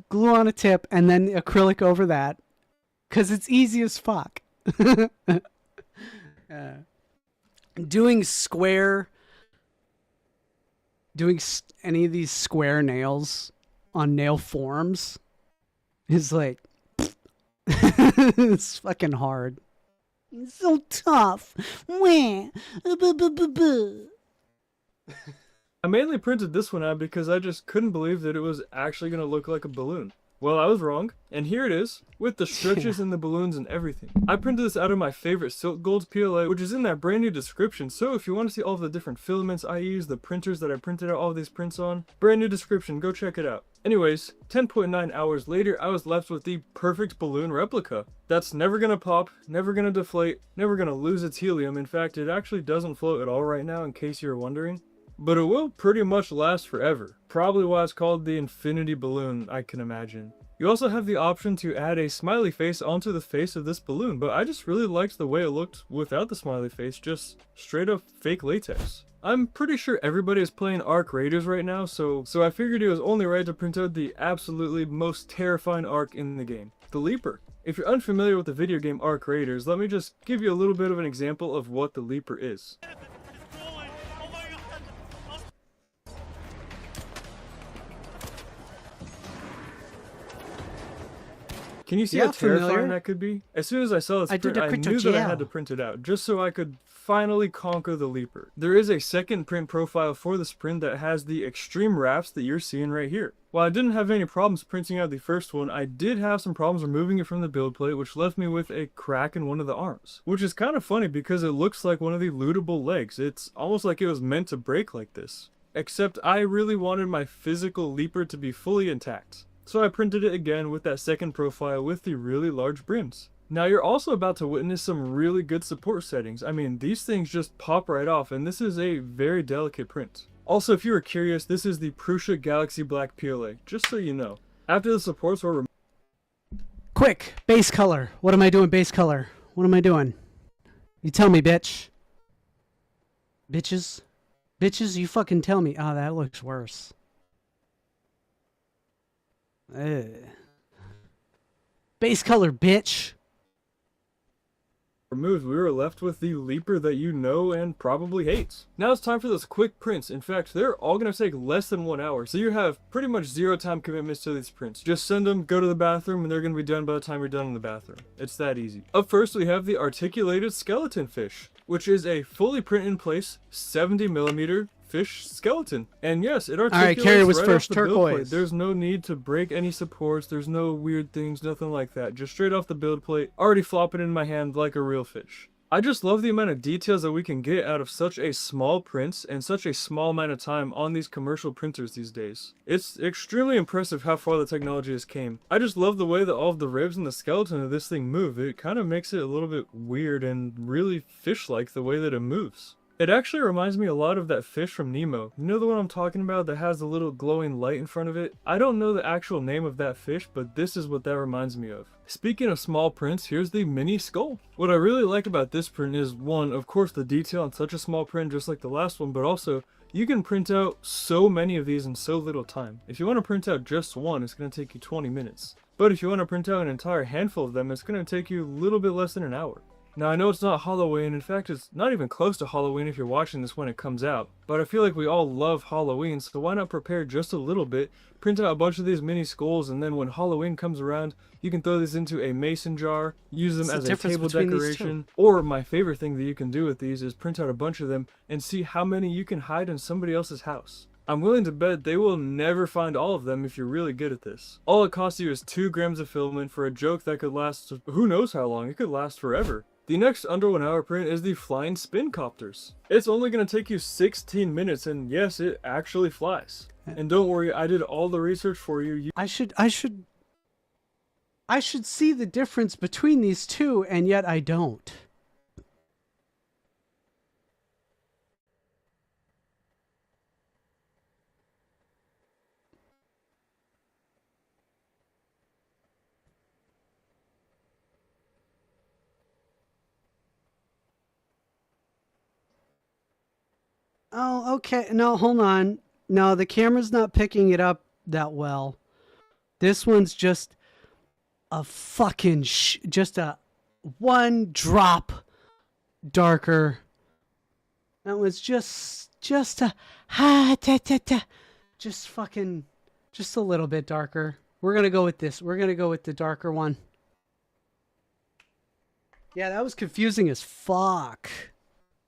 Glue on a tip and then acrylic over that, because it's easy as fuck. Doing any of these square nails on nail forms is like it's fucking hard. It's so tough. I mainly printed this one out because I just couldn't believe that it was actually going to look like a balloon. Well, I was wrong, and here it is, with the stretches and the balloons and everything. I printed this out of my favorite Silk Gold PLA, which is in that brand new description, so if you want to see all of the different filaments I use, the printers that I printed out all these prints on, brand new description, go check it out. Anyways, 10.9 hours later, I was left with the perfect balloon replica. That's never gonna pop, never gonna deflate, never gonna lose its helium. In fact, it actually doesn't float at all right now, in case you're wondering. But it will pretty much last forever. Probably why it's called the infinity balloon, I can imagine. You also have the option to add a smiley face onto the face of this balloon, but I just really liked the way it looked without the smiley face, just straight up fake latex. I'm pretty sure everybody is playing Arc Raiders right now, so I figured it was only right to print out the absolutely most terrifying arc in the game, the Leaper. If you're unfamiliar with the video game Arc Raiders, let me just give you a little bit of an example of what the Leaper is. Can you see how terrifying that could be? As soon as I saw this print, I knew that I had to print it out, just so I could finally conquer the Leaper. There is a second print profile for this print that has the extreme rafts that you're seeing right here. While I didn't have any problems printing out the first one, I did have some problems removing it from the build plate, which left me with a crack in one of the arms. Which is kind of funny because it looks like one of the lootable legs. It's almost like it was meant to break like this. Except I really wanted my physical Leaper to be fully intact. So I printed it again with that second profile with the really large brims. Now you're also about to witness some really good support settings. I mean, these things just pop right off, and this is a very delicate print. Also, if you were curious, this is the Prusa Galaxy Black PLA, just so you know. After the supports were removed... Quick, base color. What am I doing base color? What am I doing? You tell me, bitch. Bitches? Bitches, you fucking tell me. Oh, that looks worse. Ugh. Base color, bitch. removed, we were left with the leaper that you know and probably hates. Now it's time for those quick prints. In fact, they're all going to take less than 1 hour, so you have pretty much 0 time commitments to these prints. Just send them, go to the bathroom, and they're going to be done by the time you're done in the bathroom. It's that easy. Up first, we have the articulated skeleton fish, which is a fully print in place 70mm fish skeleton. And yes, it articulates. All right, Carrie was right first. off the build plate. Turquoise. There's no need to break any supports. There's no weird things, nothing like that. Just straight off the build plate, already flopping in my hand like a real fish. I just love the amount of details that we can get out of such a small print and such a small amount of time on these commercial printers these days. It's extremely impressive how far the technology has came. I just love the way that all of the ribs and the skeleton of this thing move. It kind of makes it a little bit weird and really fish-like the way that it moves. It actually reminds me a lot of that fish from Nemo. You know the one I'm talking about that has the little glowing light in front of it? I don't know the actual name of that fish, but this is what that reminds me of. Speaking of small prints, here's the mini skull. What I really like about this print is, one, of course the detail on such a small print just like the last one, but also you can print out so many of these in so little time. If you want to print out just one, it's going to take you 20 minutes. But if you want to print out an entire handful of them, it's going to take you a little bit less than an hour. Now I know it's not Halloween, in fact it's not even close to Halloween if you're watching this when it comes out, but I feel like we all love Halloween, so why not prepare just a little bit, print out a bunch of these mini skulls, and then when Halloween comes around, you can throw these into a mason jar, use them as a table decoration, or my favorite thing that you can do with these is print out a bunch of them and see how many you can hide in somebody else's house. I'm willing to bet they will never find all of them if you're really good at this. All it costs you is 2 grams of filament for a joke that could last who knows how long, it could last forever. The next under 1 hour print is the flying spin copters. It's only going to take you 16 minutes and yes, it actually flies. And don't worry, I did all the research for you. I should see the difference between these two, and yet I don't. Oh, okay. No, hold on. No, the camera's not picking it up that well. This one's just a fucking just a 1 drop darker. That was just a just fucking just a little bit darker. We're gonna go with this. We're gonna go with the darker one. Yeah, that was confusing as fuck.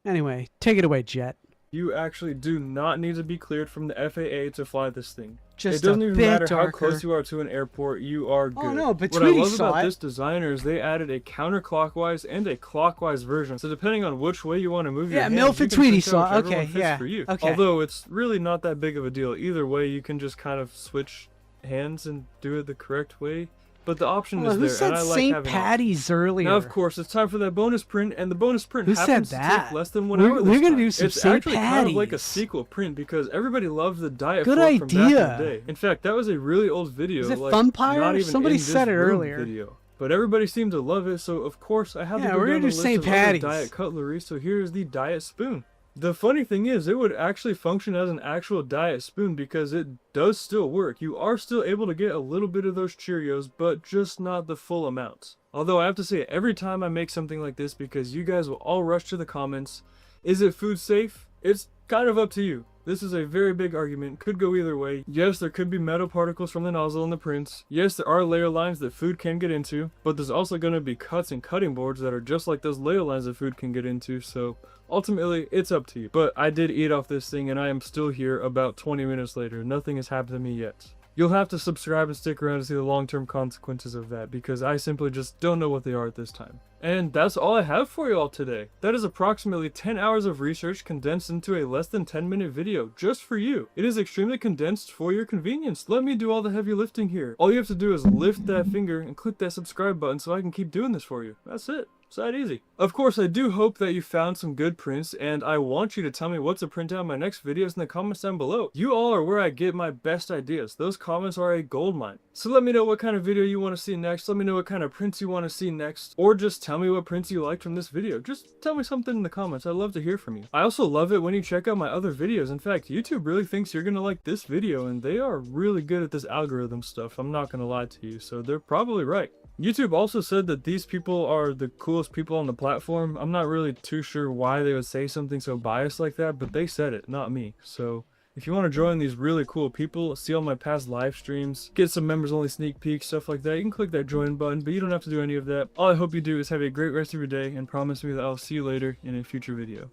Anyway, take it away, Jet. You actually do not need to be cleared from the FAA to fly this thing. Just it doesn't a even bit matter darker. how close you are to an airport, you are good. Oh no, but what I Tweety love saw about it. this designer is they added a counterclockwise and a clockwise version. So depending on which way you want to move your hand, Milf you and can Tweety print out saw. whichever Okay, one fits yeah. for you. Okay. Although it's really not that big of a deal. Either way, you can just kind of switch hands and do it the correct way. But the option is who there, said and I like St. having Patty's earlier? Now, of course, it's time for that bonus print, and the bonus print Who said happens to that? take less than 1 We're- hour. we're this gonna time. do some It's St. actually kind of like a Patty's. sequel print because everybody loved the diet Good fork from back in idea. the day. In fact, that was a really old video. Is it like, Funpire? not even Somebody in this said it room earlier. Video. But everybody seemed to love it, so of course I had Yeah, to go we're down gonna the do list St. of other Patty's. diet cutlery. So here's the diet spoon. The funny thing is, it would actually function as an actual diet spoon because it does still work. You are still able to get a little bit of those Cheerios, but just not the full amount. Although I have to say, every time I make something like this, because you guys will all rush to the comments, is it food safe? It's kind of up to you. This is a very big argument, could go either way. Yes, there could be metal particles from the nozzle in the prints. Yes, there are layer lines that food can get into, but there's also going to be cuts and cutting boards that are just like those layer lines that food can get into, so ultimately, it's up to you. But I did eat off this thing and I am still here about 20 minutes later. Nothing has happened to me yet. You'll have to subscribe and stick around to see the long-term consequences of that because I simply just don't know what they are at this time. And that's all I have for you all today. That is approximately 10 hours of research condensed into a less than 10-minute video just for you. It is extremely condensed for your convenience. Let me do all the heavy lifting here. All you have to do is lift that finger and click that subscribe button so I can keep doing this for you. That's it. It's that easy. Of course, I do hope that you found some good prints, and I want you to tell me what to print out in my next videos in the comments down below. You all are where I get my best ideas. Those comments are a goldmine. So let me know what kind of video you want to see next, let me know what kind of prints you want to see next, or just tell me what prints you liked from this video. Just tell me something in the comments. I'd love to hear from you. I also love it when you check out my other videos. In fact, YouTube really thinks you're gonna like this video, and they are really good at this algorithm stuff. I'm not gonna lie to you, so they're probably right. YouTube also said that these people are the coolest people on the platform. I'm not really too sure why they would say something so biased like that, but they said it, not me. So if you want to join these really cool people, see all my past live streams, get some members only sneak peeks, stuff like that, you can click that join button, but you don't have to do any of that. All I hope you do is have a great rest of your day and promise me that I'll see you later in a future video.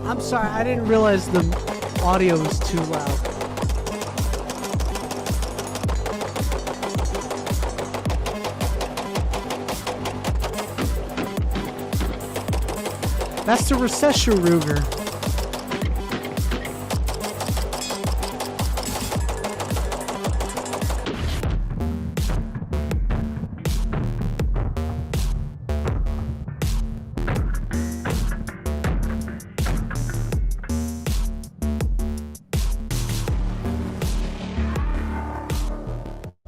I'm sorry, I didn't realize the audio was too loud. That's the recession Ruger.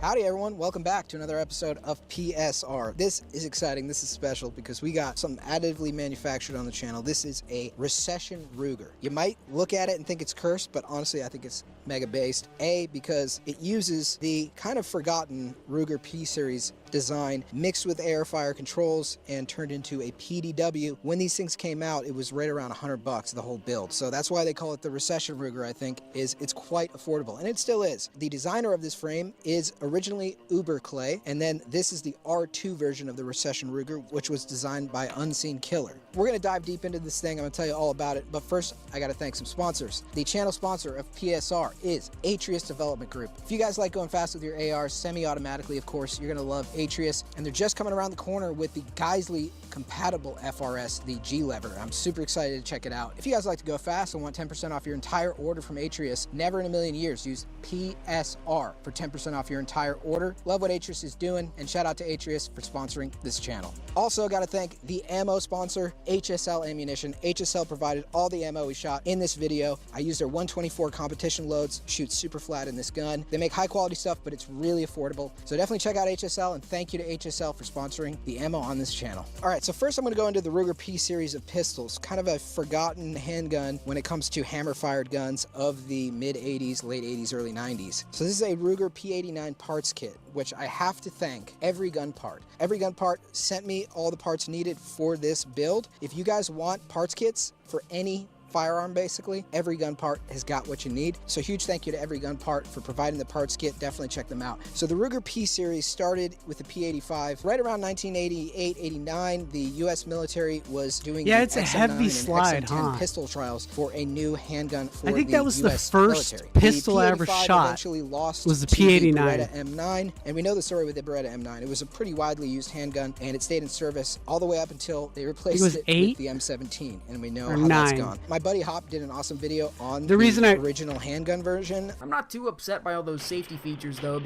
Howdy everyone, welcome back to another episode of PSR. This is exciting, this is special because we got something additively manufactured on the channel. This is a recession Ruger. You might look at it and think it's cursed, but honestly I think it's mega based. A, because it uses the kind of forgotten Ruger P-Series design mixed with air fire controls and turned into a PDW. When these things came out, it was right around $100, the whole build. So that's why they call it the recession Ruger, I think, is it's quite affordable. And it still is. The designer of this frame is originally Uber Clay, and then this is the R2 version of the recession Ruger, which was designed by Unseen Killer. We're gonna dive deep into this thing. I'm gonna tell you all about it, but first I gotta thank some sponsors. The channel sponsor of PSR is Atreus Development Group. If you guys like going fast with your ARs semi-automatically, of course, you're gonna love Atreus, and they're just coming around the corner with the Geisley compatible FRS, the G lever. I'm super excited to check it out. If you guys like to go fast and want 10% off your entire order from Atreus, never in a million years use PSR for 10% off your entire order. Love what Atreus is doing, and shout out to Atreus for sponsoring this channel. Also got to thank the ammo sponsor, HSL Ammunition. HSL provided all the ammo we shot in this video. I used their 124 competition loads, shoots super flat in this gun. They make high quality stuff, but it's really affordable. So definitely check out HSL, and thank you to HSL for sponsoring the ammo on this channel. All right, so first I'm going to go into the Ruger P series of pistols, kind of a forgotten handgun when it comes to hammer-fired guns of the mid-80s, late 80s, early 90s. So this is a Ruger P89 parts kit, which I have to thank Every Gun Part. Every Gun Part sent me all the parts needed for this build. If you guys want parts kits for any firearm, basically, Every Gun Part has got what you need. So huge thank you to Every Gun Part for providing the parts kit. Definitely check them out. So the Ruger P series started with the P85 right around 1988-89. The U.S. military was doing it's a heavy slide, XM10 pistol trials for a new handgun for I think the that was US the first military. pistol the I ever shot. Eventually lost was the to P89. Beretta M9, and we know the story with the Beretta M9. It was a pretty widely used handgun, and it stayed in service all the way up until they replaced it with the M17, and we know how that's gone. My buddy Hop did an awesome video on the original handgun version. I'm not too upset by all those safety features though.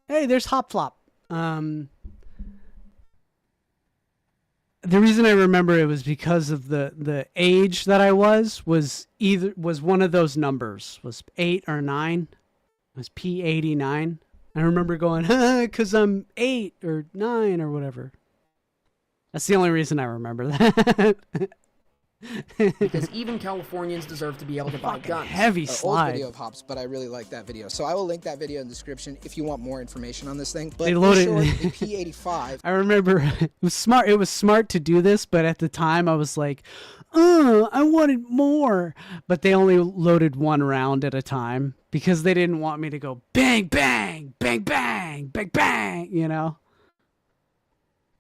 Hey, there's Hop Flop. The reason I remember it was because of the age that I was one of those numbers, was 8 or 9. It was P89. I remember going, because I'm 8 or 9 or whatever. That's the only reason I remember that. Because even Californians deserve to be able to buy guns. Heavy slide. Old video of Hops, but I really like that video. So I will link that video in the description if you want more information on this thing. But they loaded the P85. I remember it was smart. It was smart to do this, but at the time I was like, I wanted more. But they only loaded one round at a time because they didn't want me to go bang, bang, bang, bang, bang, bang, you know?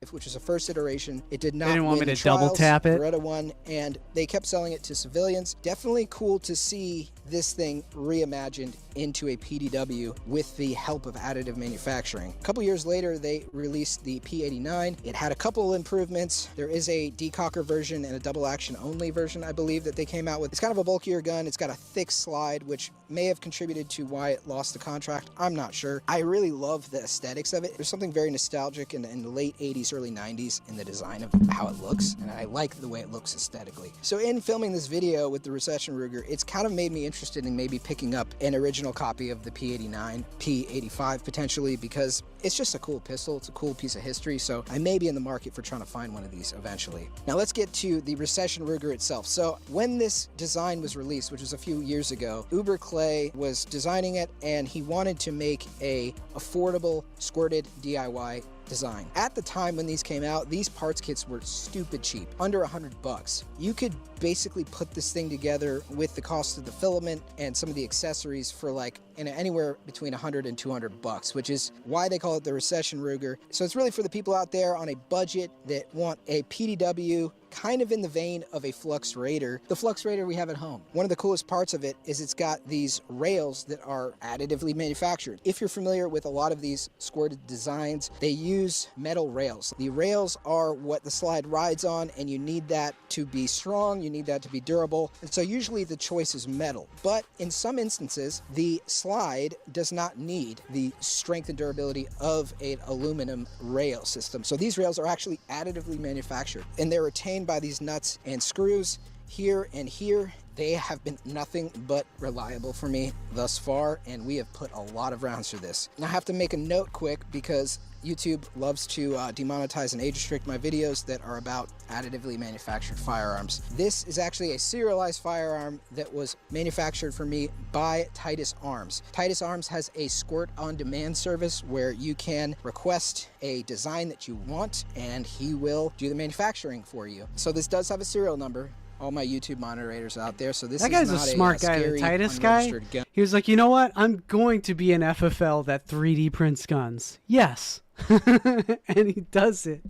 Which was a first iteration. It did not They didn't want win me the to double trials. tap it. Beretta won, and they kept selling it to civilians. Definitely cool to see this thing reimagined into a PDW with the help of additive manufacturing. A couple years later, they released the P89. It had a couple improvements. There is a decocker version and a double action only version, I believe, that they came out with. It's kind of a bulkier gun. It's got a thick slide, which may have contributed to why it lost the contract. I'm not sure. I really love the aesthetics of it. There's something very nostalgic in the late 80s 80s, early 90s in the design of how it looks, and I like the way it looks aesthetically. So in filming this video with the Recession Ruger, it's kind of made me interested in maybe picking up an original copy of the P89, P85 potentially, because it's just a cool pistol. It's a cool piece of history, so I may be in the market for trying to find one of these eventually. Now let's get to the Recession Ruger itself. So when this design was released, which was a few years ago, Uber Clay was designing it, and he wanted to make a affordable squirted DIY design. At the time when these came out, these parts kits were stupid cheap, under $100. You could basically put this thing together with the cost of the filament and some of the accessories for like anywhere between $100 and $200, which is why they call it the Recession Ruger. So it's really for the people out there on a budget that want a PDW kind of in the vein of a Flux Raider, the Flux Raider we have at home. One of the coolest parts of it is it's got these rails that are additively manufactured. If you're familiar with a lot of these squirted designs, they use metal rails. The rails are what the slide rides on, and you need that to be strong, you need that to be durable, and so usually the choice is metal. But in some instances, the slide does not need the strength and durability of an aluminum rail system. So these rails are actually additively manufactured, and they're retained by these nuts and screws here and here. They have been nothing but reliable for me thus far, and we have put a lot of rounds through this. Now I have to make a note quick because YouTube loves to demonetize and age restrict my videos that are about additively manufactured firearms. This is actually a serialized firearm that was manufactured for me by Titus Arms. Titus Arms has a squirt on demand service where you can request a design that you want and he will do the manufacturing for you. So this does have a serial number. All my YouTube moderators out there, so this that guy's is not a smart guy, the Titus guy. Gun. He was like, you know what? I'm going to be an FFL that 3D prints guns. Yes. And he does it.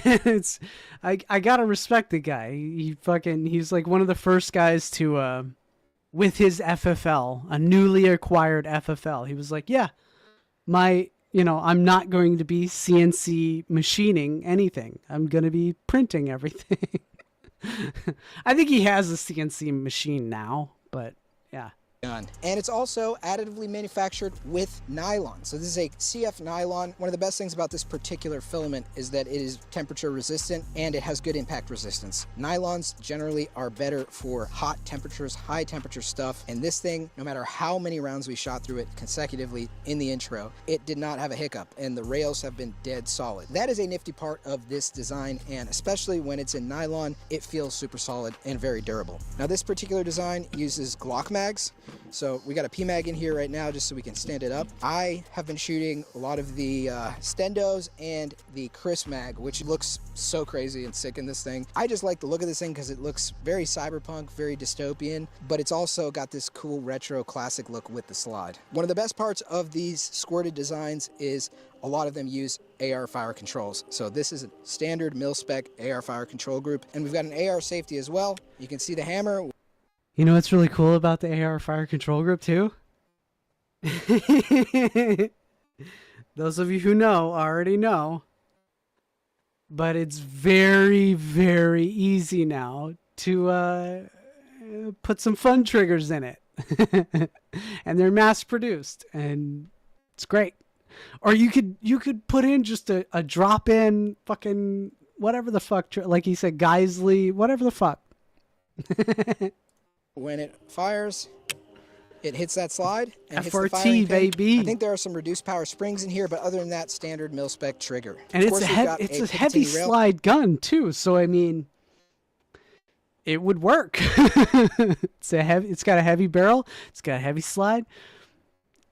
And it's I gotta respect the guy. He's like one of the first guys to with his FFL, a newly acquired FFL. He was like, yeah, I'm not going to be CNC machining anything. I'm gonna be printing everything. I think he has a CNC machine now, but yeah. And it's also additively manufactured with nylon. So this is a CF nylon. One of the best things about this particular filament is that it is temperature resistant and it has good impact resistance. Nylons generally are better for hot temperatures, high temperature stuff. And this thing, no matter how many rounds we shot through it consecutively in the intro, it did not have a hiccup and the rails have been dead solid. That is a nifty part of this design, and especially when it's in nylon, it feels super solid and very durable. Now this particular design uses Glock mags. So we got a PMag in here right now just so we can stand it up. I have been shooting a lot of the Stendos and the Chris Mag, which looks so crazy and sick in this thing. I just like the look of this thing because it looks very cyberpunk, very dystopian, but it's also got this cool retro classic look with the slide. One of the best parts of these squirted designs is a lot of them use AR fire controls. So this is a standard mil-spec AR fire control group, and we've got an AR safety as well. You can see the hammer. You know what's really cool about the AR fire control group too? Those of you who know already know, but it's very, very easy now to put some fun triggers in it. And they're mass produced and it's great. Or you could put in just a drop in fucking whatever the fuck, like he said, Geisley, whatever the fuck. When it fires, it hits that slide and hits FRT, the firing pin. baby. I think there are some reduced power springs in here, but other than that, standard mil-spec trigger. And it's a heavy slide gun too, so I mean, it would work. It's got a heavy barrel. It's got a heavy slide.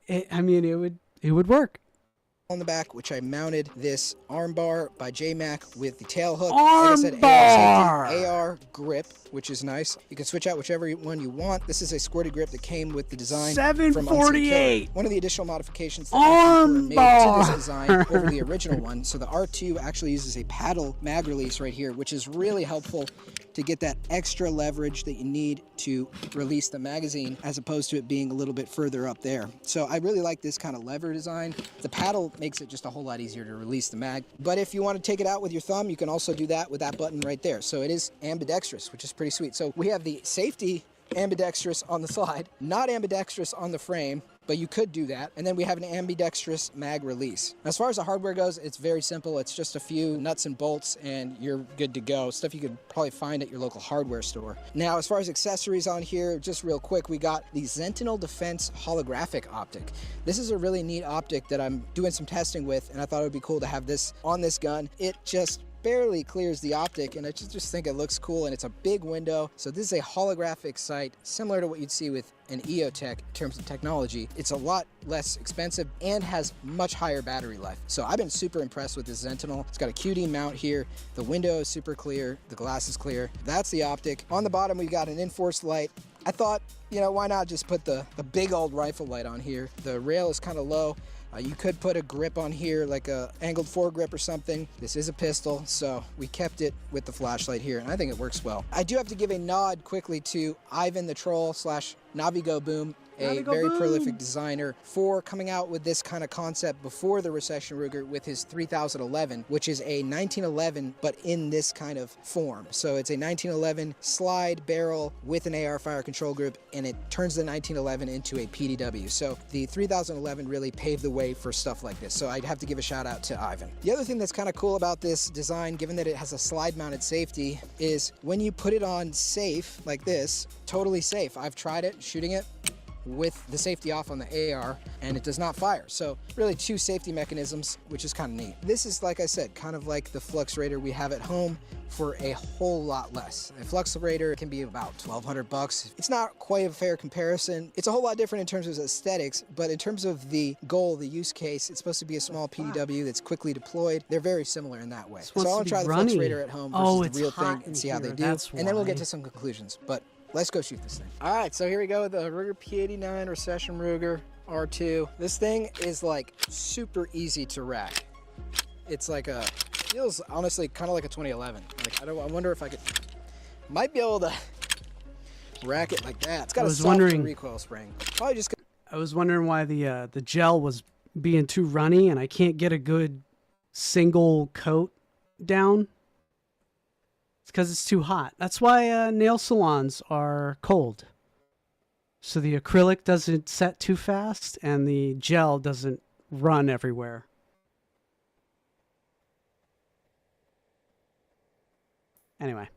It would work. On the back, which I mounted this arm bar by JMac with the tail hook. Arm like I said, bar! AR grip, which is nice. You can switch out whichever one you want. This is a squirted grip that came with the design. 748. One of the additional modifications that Arm were made bar! to this design over the original one. So the R2 actually uses a paddle mag release right here, which is really helpful to get that extra leverage that you need to release the magazine, as opposed to it being a little bit further up there. So I really like this kind of lever design. The paddle makes it just a whole lot easier to release the mag. But if you want to take it out with your thumb, you can also do that with that button right there. So it is ambidextrous, which is pretty sweet. So we have the safety ambidextrous on the slide, not ambidextrous on the frame, but you could do that. And then we have an ambidextrous mag release. As far as the hardware goes, it's very simple. It's just a few nuts and bolts and you're good to go. Stuff you could probably find at your local hardware store. Now, as far as accessories on here, just real quick, we got the Sentinel Defense holographic optic. This is a really neat optic that I'm doing some testing with, and I thought it would be cool to have this on this gun. It just barely clears the optic, and I just think it looks cool, and it's a big window. So this is a holographic sight similar to what you'd see with an EOTech in terms of technology. It's a lot less expensive and has much higher battery life. So I've been super impressed with this Sentinel. It's got a QD mount here. The window is super clear. The glass is clear. That's the optic. On the bottom, we've got an enforced light. I thought, you know, why not just put the big old rifle light on here? The rail is kind of low. You could put a grip on here, like a angled foregrip or something. This is a pistol, so we kept it with the flashlight here, and I think it works well. I do have to give a nod quickly to Ivan the Troll / Navigo Boom, a very prolific designer, for coming out with this kind of concept before the Recession Ruger with his 3011, which is a 1911, but in this kind of form. So it's a 1911 slide barrel with an AR fire control group, and it turns the 1911 into a PDW. So the 3011 really paved the way for stuff like this. So I'd have to give a shout out to Ivan. The other thing that's kind of cool about this design, given that it has a slide mounted safety, is when you put it on safe like this, totally safe. I've tried it, shooting it with the safety off on the AR, and it does not fire. So really two safety mechanisms, which is kind of neat. This is, like I said, kind of like the Flux Raider we have at home for a whole lot less. A Flux Raider can be about $1,200. It's not quite a fair comparison. It's a whole lot different in terms of aesthetics, but in terms of the goal, the use case, it's supposed to be a small PDW that's quickly deployed. They're very similar in that way. So I want to try the Flux Raider at home versus the real thing and see how they do. And then we'll get to some conclusions. But let's go shoot this thing. All right, so here we go with the Ruger P89 Recession Ruger R2. This thing is like super easy to rack. It's like feels honestly kind of like a 2011. Like I wonder if I might be able to rack it like that. It's got a soft recoil spring. Probably just. I was wondering why the gel was being too runny, and I can't get a good single coat down. It's because it's too hot. That's why nail salons are cold. So the acrylic doesn't set too fast and the gel doesn't run everywhere. Anyway.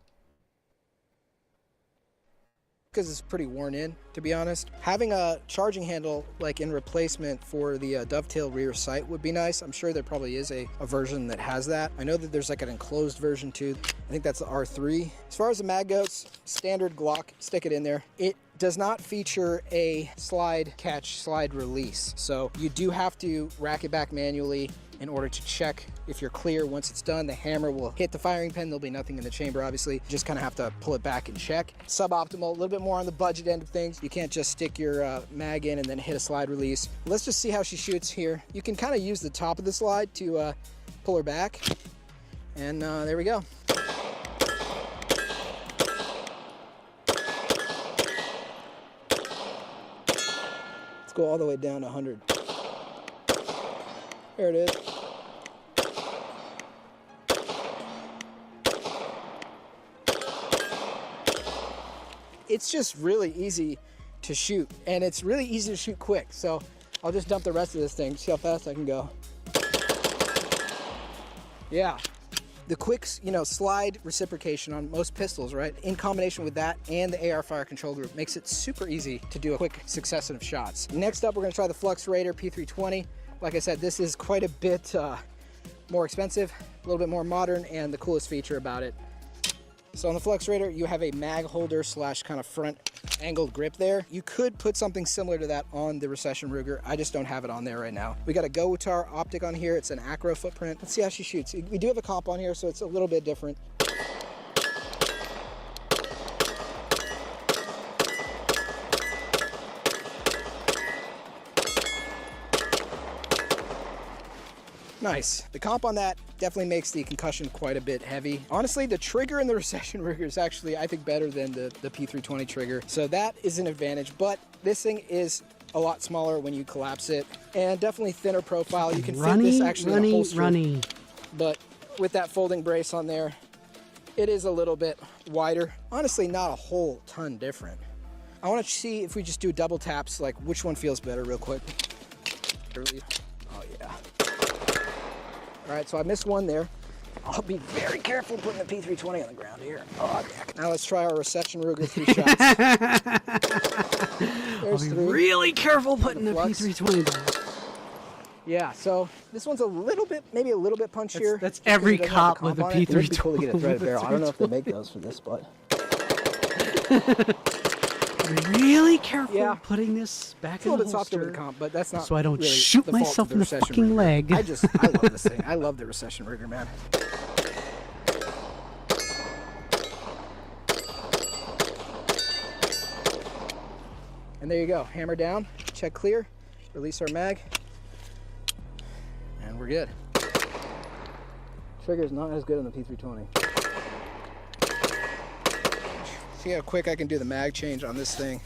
Because it's pretty worn in, to be honest. Having a charging handle like in replacement for the dovetail rear sight would be nice. I'm sure there probably is a version that has that. I know that there's like an enclosed version too. I think that's the R3. As far as the mag goes, standard Glock, stick it in there. It does not feature a slide catch, slide release. So you do have to rack it back manually in order to check if you're clear. Once it's done, the hammer will hit the firing pin. There'll be nothing in the chamber, obviously. You just kind of have to pull it back and check. Suboptimal, a little bit more on the budget end of things. You can't just stick your mag in and then hit a slide release. Let's just see how she shoots here. You can kind of use the top of the slide to pull her back. And there we go. Let's go all the way down to 100. There it is. It's just really easy to shoot, and it's really easy to shoot quick. So I'll just dump the rest of this thing, see how fast I can go. Yeah. The quick, slide reciprocation on most pistols, right? In combination with that and the AR fire control group makes it super easy to do a quick succession of shots. Next up, we're gonna try the Flux Raider P320. Like I said, this is quite a bit more expensive, a little bit more modern, and the coolest feature about it. So on the Flux Raider, you have a mag holder / kind of front angled grip there. You could put something similar to that on the Recession Ruger. I just don't have it on there right now. We got a Gotar optic on here. It's an acro footprint. Let's see how she shoots. We do have a comp on here, so it's a little bit different. Nice. The comp on that definitely makes the concussion quite a bit heavy. Honestly, the trigger in the Recession Ruger is actually, I think, better than the P320 trigger. So that is an advantage, but this thing is a lot smaller when you collapse it, and definitely thinner profile. You can fit this actually in a holster, but with that folding brace on there, it is a little bit wider. Honestly, not a whole ton different. I want to see if we just do double taps, like which one feels better real quick. Oh yeah. All right, so I missed one there. I'll be very careful putting the P320 on the ground here. Oh, heck. Now let's try our recession Ruger 3 shots. I'll be really careful putting the P320 down. Yeah, so this one's a little bit, maybe a little bit punchier. That's every cop with a P320. It would be cool to get a threaded barrel. I don't know if they make those for this, but. Be really careful putting this back in the holster. It's a little bit softer with the comp, but that's not so I don't really shoot the fault myself of in the recession fucking Ruger. leg. I love this thing. I love the recession Ruger, man. And there you go. Hammer down, check clear, release our mag, and we're good. Trigger's not as good on the P320. See how quick I can do the mag change on this thing.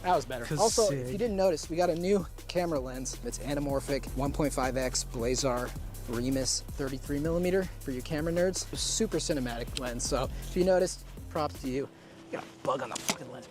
That was better. Also, if you didn't notice, we got a new camera lens. It's anamorphic 1.5x Blazar Remus 33mm for you camera nerds. Super cinematic lens. So if you noticed, props to you. You got a bug on the fucking lens.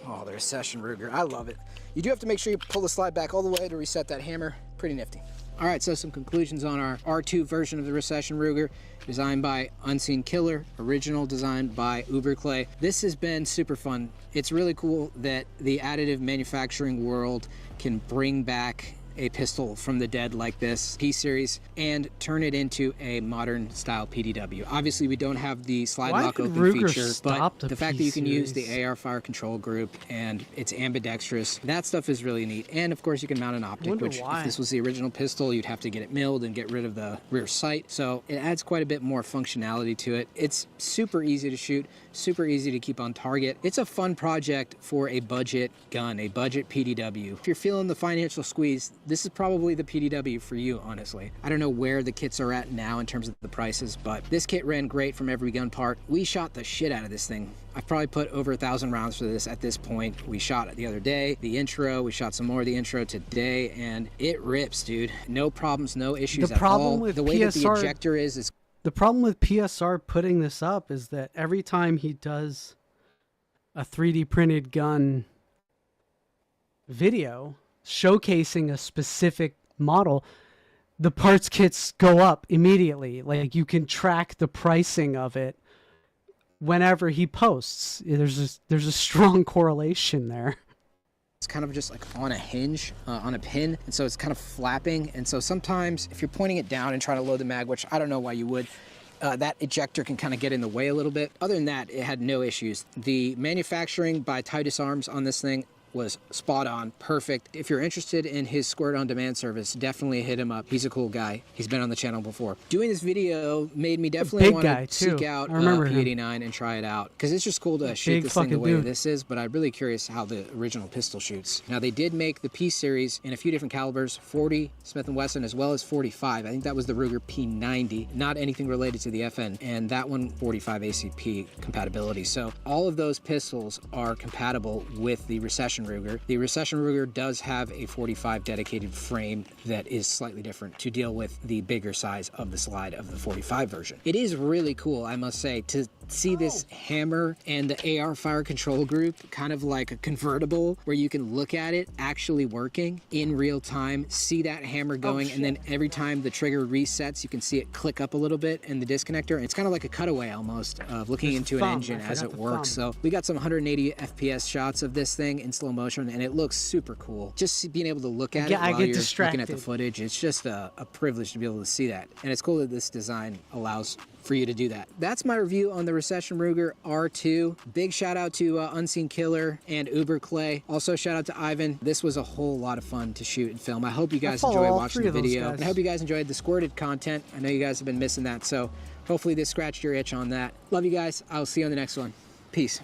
Oh, the recession Ruger. I love it. You do have to make sure you pull the slide back all the way to reset that hammer. Pretty nifty. All right, so some conclusions on our R2 version of the recession Ruger, designed by Unseen Killer, original designed by Uberclay. This has been super fun. It's really cool that the additive manufacturing world can bring back a pistol from the dead like this P-Series and turn it into a modern style PDW. Obviously we don't have the slide lock open Ruger feature, but the fact that you can use the AR fire control group and it's ambidextrous, that stuff is really neat. And of course you can mount an optic, which if this was the original pistol, you'd have to get it milled and get rid of the rear sight. So it adds quite a bit more functionality to it. It's super easy to shoot, super easy to keep on target. It's a fun project for a budget gun, a budget PDW. If you're feeling the financial squeeze, this is probably the PDW for you, honestly. I don't know where the kits are at now in terms of the prices, but this kit ran great from every gun part. We shot the shit out of this thing. I've probably put over 1,000 rounds for this at this point. We shot it the other day, the intro, we shot some more of the intro today, and it rips, dude. No problems, no issues at all. The way that the ejector is the problem with PSR putting this up is that every time he does a 3D printed gun video showcasing a specific model, the parts kits go up immediately. Like you can track the pricing of it whenever he posts. There's a strong correlation there. It's kind of just like on a hinge, on a pin, and so it's kind of flapping. And so sometimes if you're pointing it down and trying to load the mag, which I don't know why you would, that ejector can kind of get in the way a little bit. Other than that, it had no issues. The manufacturing by Titus Arms on this thing was spot on, perfect. If you're interested in his Squirt on Demand service, definitely hit him up. He's a cool guy. He's been on the channel before. Doing this video made me definitely want to seek out P89 and try it out, because it's just cool to shoot this thing the way this is, but I'm really curious how the original pistol shoots. Now, they did make the P-Series in a few different calibers, 40 Smith & Wesson as well as 45. I think that was the Ruger P90, not anything related to the FN, and that one 45 ACP compatibility. So all of those pistols are compatible with the Recession Ruger. The Recession Ruger does have a 45 dedicated frame that is slightly different to deal with the bigger size of the slide of the 45 version. It is really cool, I must say, to see this hammer and the AR fire control group kind of like a convertible where you can look at it actually working in real time, see that hammer going, and then every time the trigger resets, you can see it click up a little bit in the disconnector. It's kind of like a cutaway almost of looking into an engine as it works. So we got some 180 FPS shots of this thing in slow motion, and it looks super cool. Just being able to look at it while you're looking at the footage, it's just a privilege to be able to see that. And it's cool that this design allows for you to do that. That's my review on the Recession Ruger R2. Big shout out to Unseen Killer and Uberclay. Also shout out to Ivan. This was a whole lot of fun to shoot and film. I hope you guys enjoyed watching the video. And I hope you guys enjoyed the squirted content. I know you guys have been missing that, so hopefully this scratched your itch on that. Love you guys. I'll see you on the next one. Peace.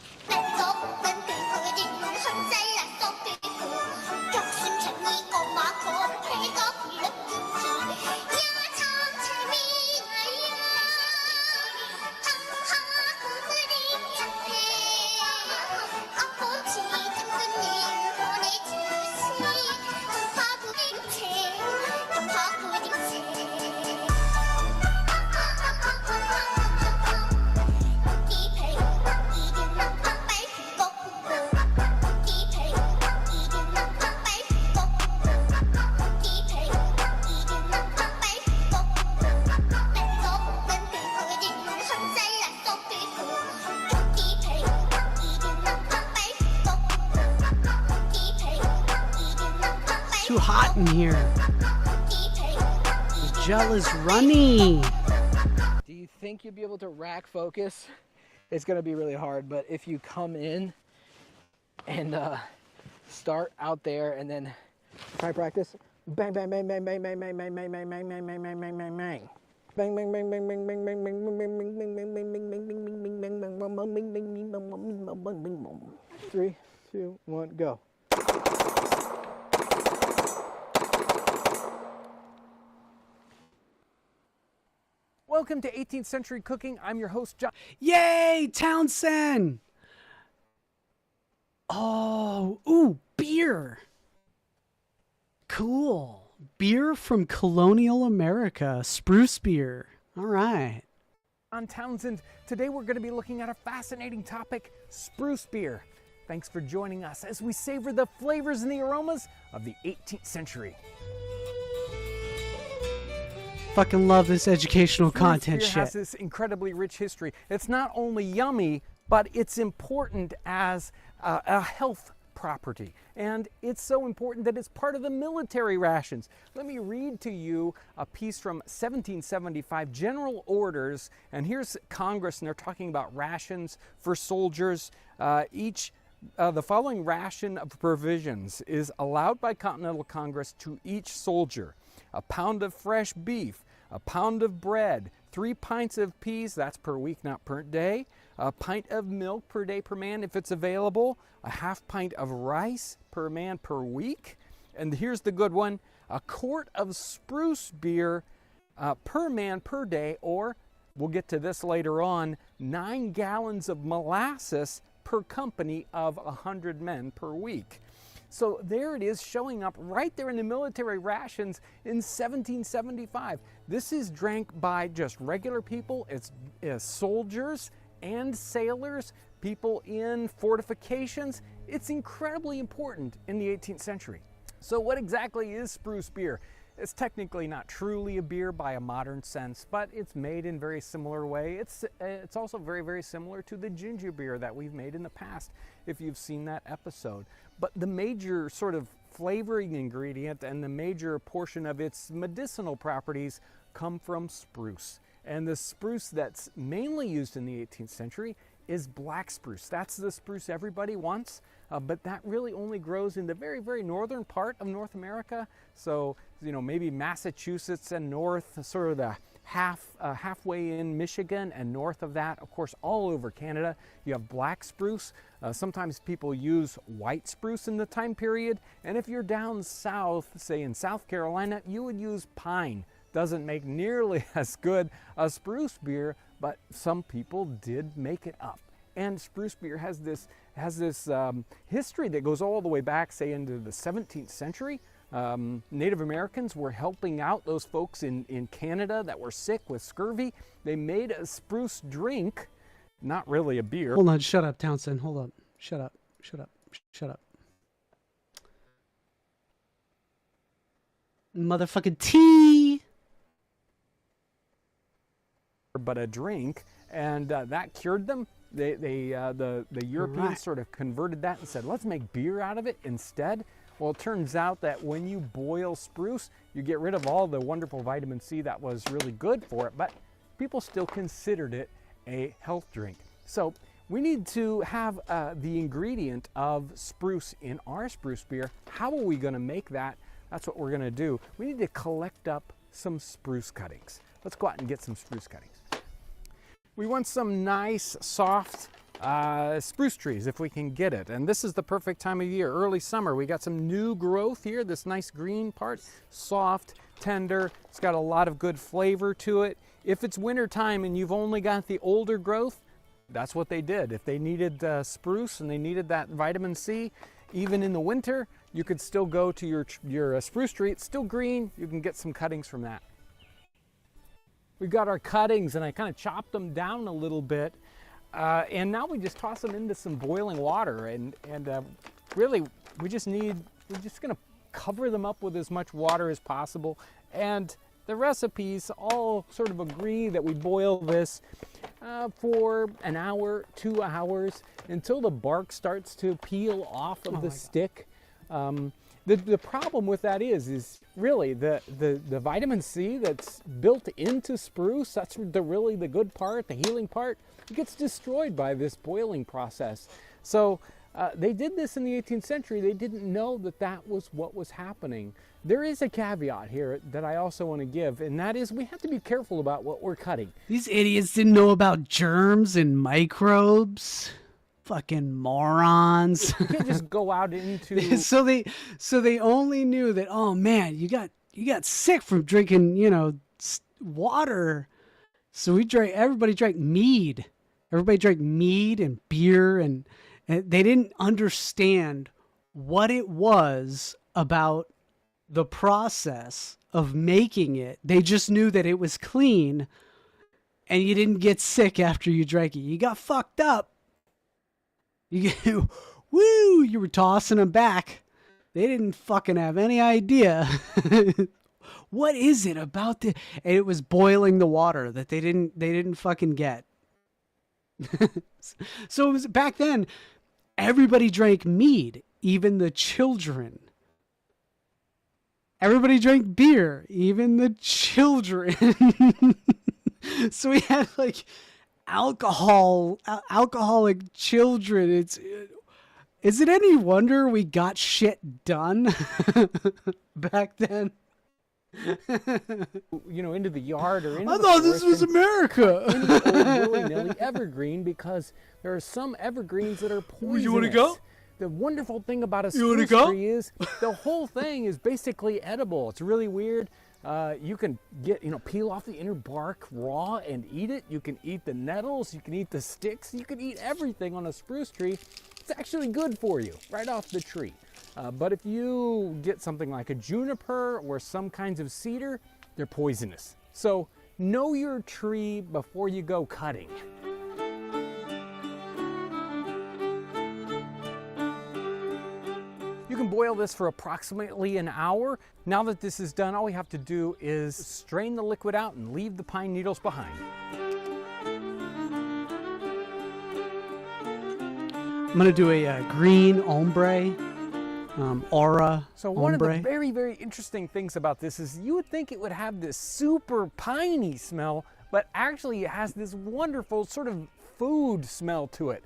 too hot in here. The gel is runny. Do you think you'll be able to rack focus? It's gonna be really hard, but if you come in and start out there and then try practice, bang, bang, bang, bang, bang, bang, bang, bang, bang, bang, bang, bang, bang, bang, bang, bang, bang. Bang bang bang bang bang bang bang bang bang bang bang bang bang bang bang bang bang bang bang. 3, 2, 1, go. Welcome to 18th Century Cooking. I'm your host, John. Yay, Townsend! Oh, ooh, beer. Cool. Beer from colonial America. Spruce beer. All right. I'm Townsend. Today we're going to be looking at a fascinating topic, spruce beer. Thanks for joining us as we savor the flavors and the aromas of the 18th century. Fucking love this educational content Spruce shit. beer has this incredibly rich history. It's not only yummy, but it's important as a health property. And it's so important that it's part of the military rations. Let me read to you a piece from 1775, General Orders. And here's Congress, and they're talking about rations for soldiers. The following ration of provisions is allowed by Continental Congress to each soldier: a pound of fresh beef, a pound of bread, 3 pints of peas, that's per week, not per day, a pint of milk per day per man if it's available, a half pint of rice per man per week, and here's the good one, a quart of spruce beer per man per day, or, we'll get to this later on, 9 gallons of molasses per company of 100 men per week. So there it is, showing up right there in the military rations in 1775. This is drank by just regular people. It's soldiers and sailors, people in fortifications. It's incredibly important in the 18th century. So what exactly is spruce beer? It's technically not truly a beer by a modern sense, but it's made in a very similar way. It's also very, very similar to the ginger beer that we've made in the past, if you've seen that episode. But the major sort of flavoring ingredient and the major portion of its medicinal properties come from spruce. And the spruce that's mainly used in the 18th century is black spruce. That's the spruce everybody wants, but that really only grows in the very, very northern part of North America. So, maybe Massachusetts and north, sort of the halfway in Michigan, and north of that, of course, all over Canada, you have black spruce. Sometimes people use white spruce in the time period. And if you're down south, say in South Carolina, you would use pine. Doesn't make nearly as good a spruce beer, but some people did make it up. And spruce beer has this history that goes all the way back, say, into the 17th century. Native Americans were helping out those folks in Canada that were sick with scurvy. They made a spruce drink, not really a beer. Hold on, shut up, Townsend. Hold up. Shut up. Shut up. Shut up. Motherfucking tea. But a drink, and that cured them. The Europeans sort of converted that and said, let's make beer out of it instead. Well, it turns out that when you boil spruce, you get rid of all the wonderful vitamin C that was really good for it, but people still considered it a health drink. So we need to have the ingredient of spruce in our spruce beer. How are we going to make that? That's what we're going to do. We need to collect up some spruce cuttings. Let's go out and get some spruce cuttings. We want some nice, soft spruce trees if we can get it. And this is the perfect time of year, early summer. We got some new growth here, this nice green part, soft, tender. It's got a lot of good flavor to it. If it's winter time and you've only got the older growth, that's what they did. If they needed spruce and they needed that vitamin C, even in the winter, you could still go to your spruce tree. It's still green. You can get some cuttings from that. We've got our cuttings, and I kind of chopped them down a little bit. And now we just toss them into some boiling water. And really, we're just going to cover them up with as much water as possible. And the recipes all sort of agree that we boil this for an hour, 2 hours, until the bark starts to peel off of the stick. The problem with that is really the vitamin C that's built into spruce, that's really the good part, the healing part, it gets destroyed by this boiling process. So they did this in the 18th century. They didn't know that that was what was happening. There is a caveat here that I also want to give, and that is we have to be careful about what we're cutting. These idiots didn't know about germs and microbes. Fucking morons. You can't just go out into... so they only knew that, oh man, you got sick from drinking, water. So everybody drank mead. Everybody drank mead and beer, and they didn't understand what it was about the process of making it. They just knew that it was clean and you didn't get sick after you drank it. You got fucked up. You were tossing them back. They didn't fucking have any idea. What is it about the... And it was boiling the water that they didn't fucking get. So it was back then, everybody drank mead, even the children. Everybody drank beer, even the children. So we had like alcoholic children. Is it any wonder we got shit done back then? Into the yard or into I thought this was America. Any old willy-nilly evergreen, because there are some evergreens that are poisonous. You want to go? The wonderful thing about a spruce tree is the whole thing is basically edible. It's really weird. You can peel off the inner bark raw and eat it. You can eat the nettles. You can eat the sticks. You can eat everything on a spruce tree. It's actually good for you right off the tree. But if you get something like a juniper or some kinds of cedar, they're poisonous. So know your tree before you go cutting. You can boil this for approximately an hour. Now that this is done, all we have to do is strain the liquid out and leave the pine needles behind. I'm going to do a green ombre, aura So one ombre. of the very, very interesting things about this is you would think it would have this super piney smell, but actually it has this wonderful sort of food smell to it.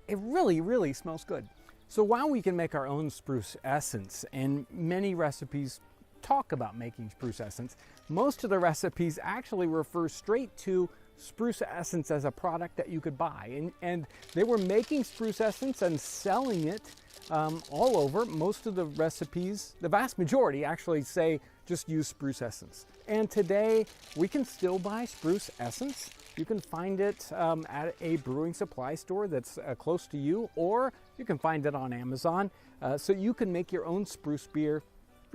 It really, really smells good. So while we can make our own spruce essence, and many recipes talk about making spruce essence, most of the recipes actually refer straight to spruce essence as a product that you could buy. And they were making spruce essence and selling it all over. Most of the recipes, the vast majority actually say just use spruce essence. And today we can still buy spruce essence. You can find it at a brewing supply store that's close to you, or you can find it on Amazon. So you can make your own spruce beer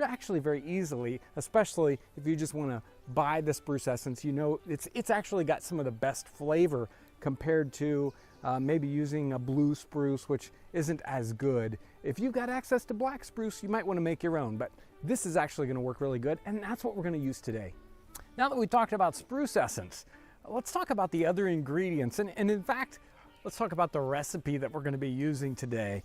actually very easily, especially if you just want to buy the spruce essence. It's actually got some of the best flavor compared to maybe using a blue spruce, which isn't as good. If you've got access to black spruce, you might want to make your own, but this is actually going to work really good, and that's what we're going to use today. Now that we talked about spruce essence, let's talk about the other ingredients, and in fact, let's talk about the recipe that we're going to be using today.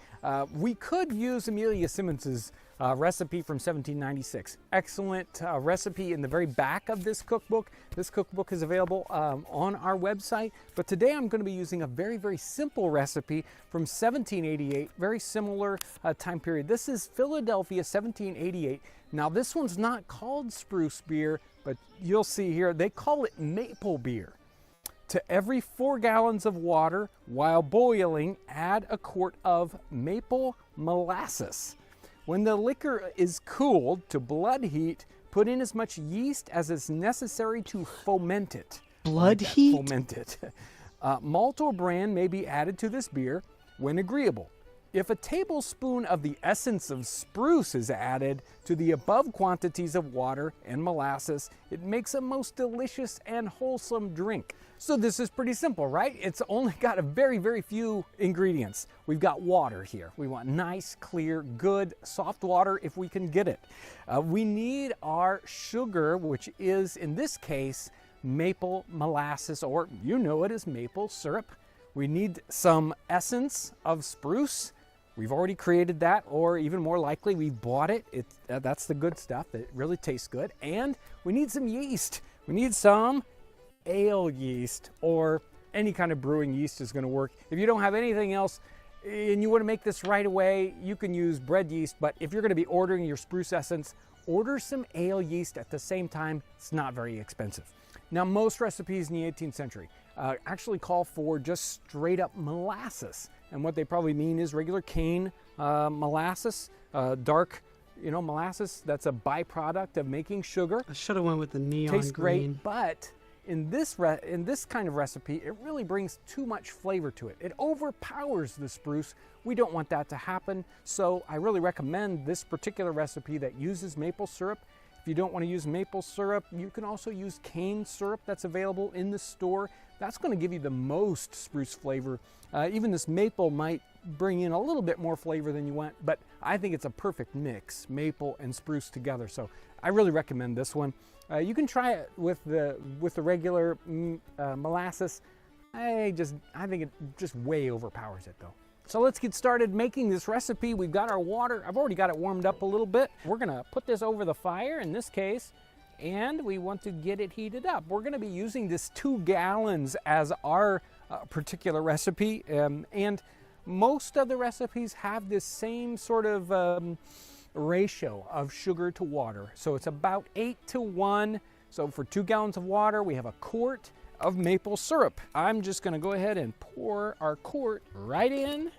We could use Amelia Simmons's recipe from 1796. Excellent recipe in the very back of this cookbook. This cookbook is available on our website, but today I'm going to be using a very, very simple recipe from 1788, very similar time period. This is Philadelphia 1788. Now this one's not called spruce beer, but you'll see here they call it maple beer. To every 4 gallons of water, while boiling, add a quart of maple molasses. When the liquor is cooled to blood heat, put in as much yeast as is necessary to foment it. Blood heat? Foment it. Malt or bran may be added to this beer when agreeable. If a tablespoon of the essence of spruce is added to the above quantities of water and molasses, it makes a most delicious and wholesome drink. So this is pretty simple, right? It's only got a very, very few ingredients. We've got water here. We want nice, clear, good, soft water if we can get it. We need our sugar, which is, in this case, maple molasses, or you know it as maple syrup. We need some essence of spruce. we've already created that, or even more likely, we bought it. That's the good stuff. That really tastes good. And we need some yeast. We need some ale yeast, or any kind of brewing yeast is going to work. If you don't have anything else and you want to make this right away, you can use bread yeast. But if you're going to be ordering your spruce essence, order some ale yeast at the same time. It's not very expensive. Now, most recipes in the 18th century actually call for just straight up molasses. And what they probably mean is regular cane molasses, dark, molasses. That's a byproduct of making sugar. I should have went with the neon Tastes green. great, but in this kind of recipe, it really brings too much flavor to it. It overpowers the spruce. We don't want that to happen. So I really recommend this particular recipe that uses maple syrup. If you don't want to use maple syrup, you can also use cane syrup that's available in the store. That's going to give you the most spruce flavor. Even this maple might bring in a little bit more flavor than you want, but I think it's a perfect mix, maple and spruce together. So I really recommend this one. You can try it with the regular molasses. I think it just way overpowers it though. So let's get started making this recipe. We've got our water. I've already got it warmed up a little bit. We're gonna put this over the fire in this case, and we want to get it heated up. We're gonna be using this 2 gallons as our particular recipe, and most of the recipes have this same sort of ratio of sugar to water. So it's about 8-to-1. So for 2 gallons of water, we have a quart of maple syrup. I'm just gonna go ahead and pour our quart right in.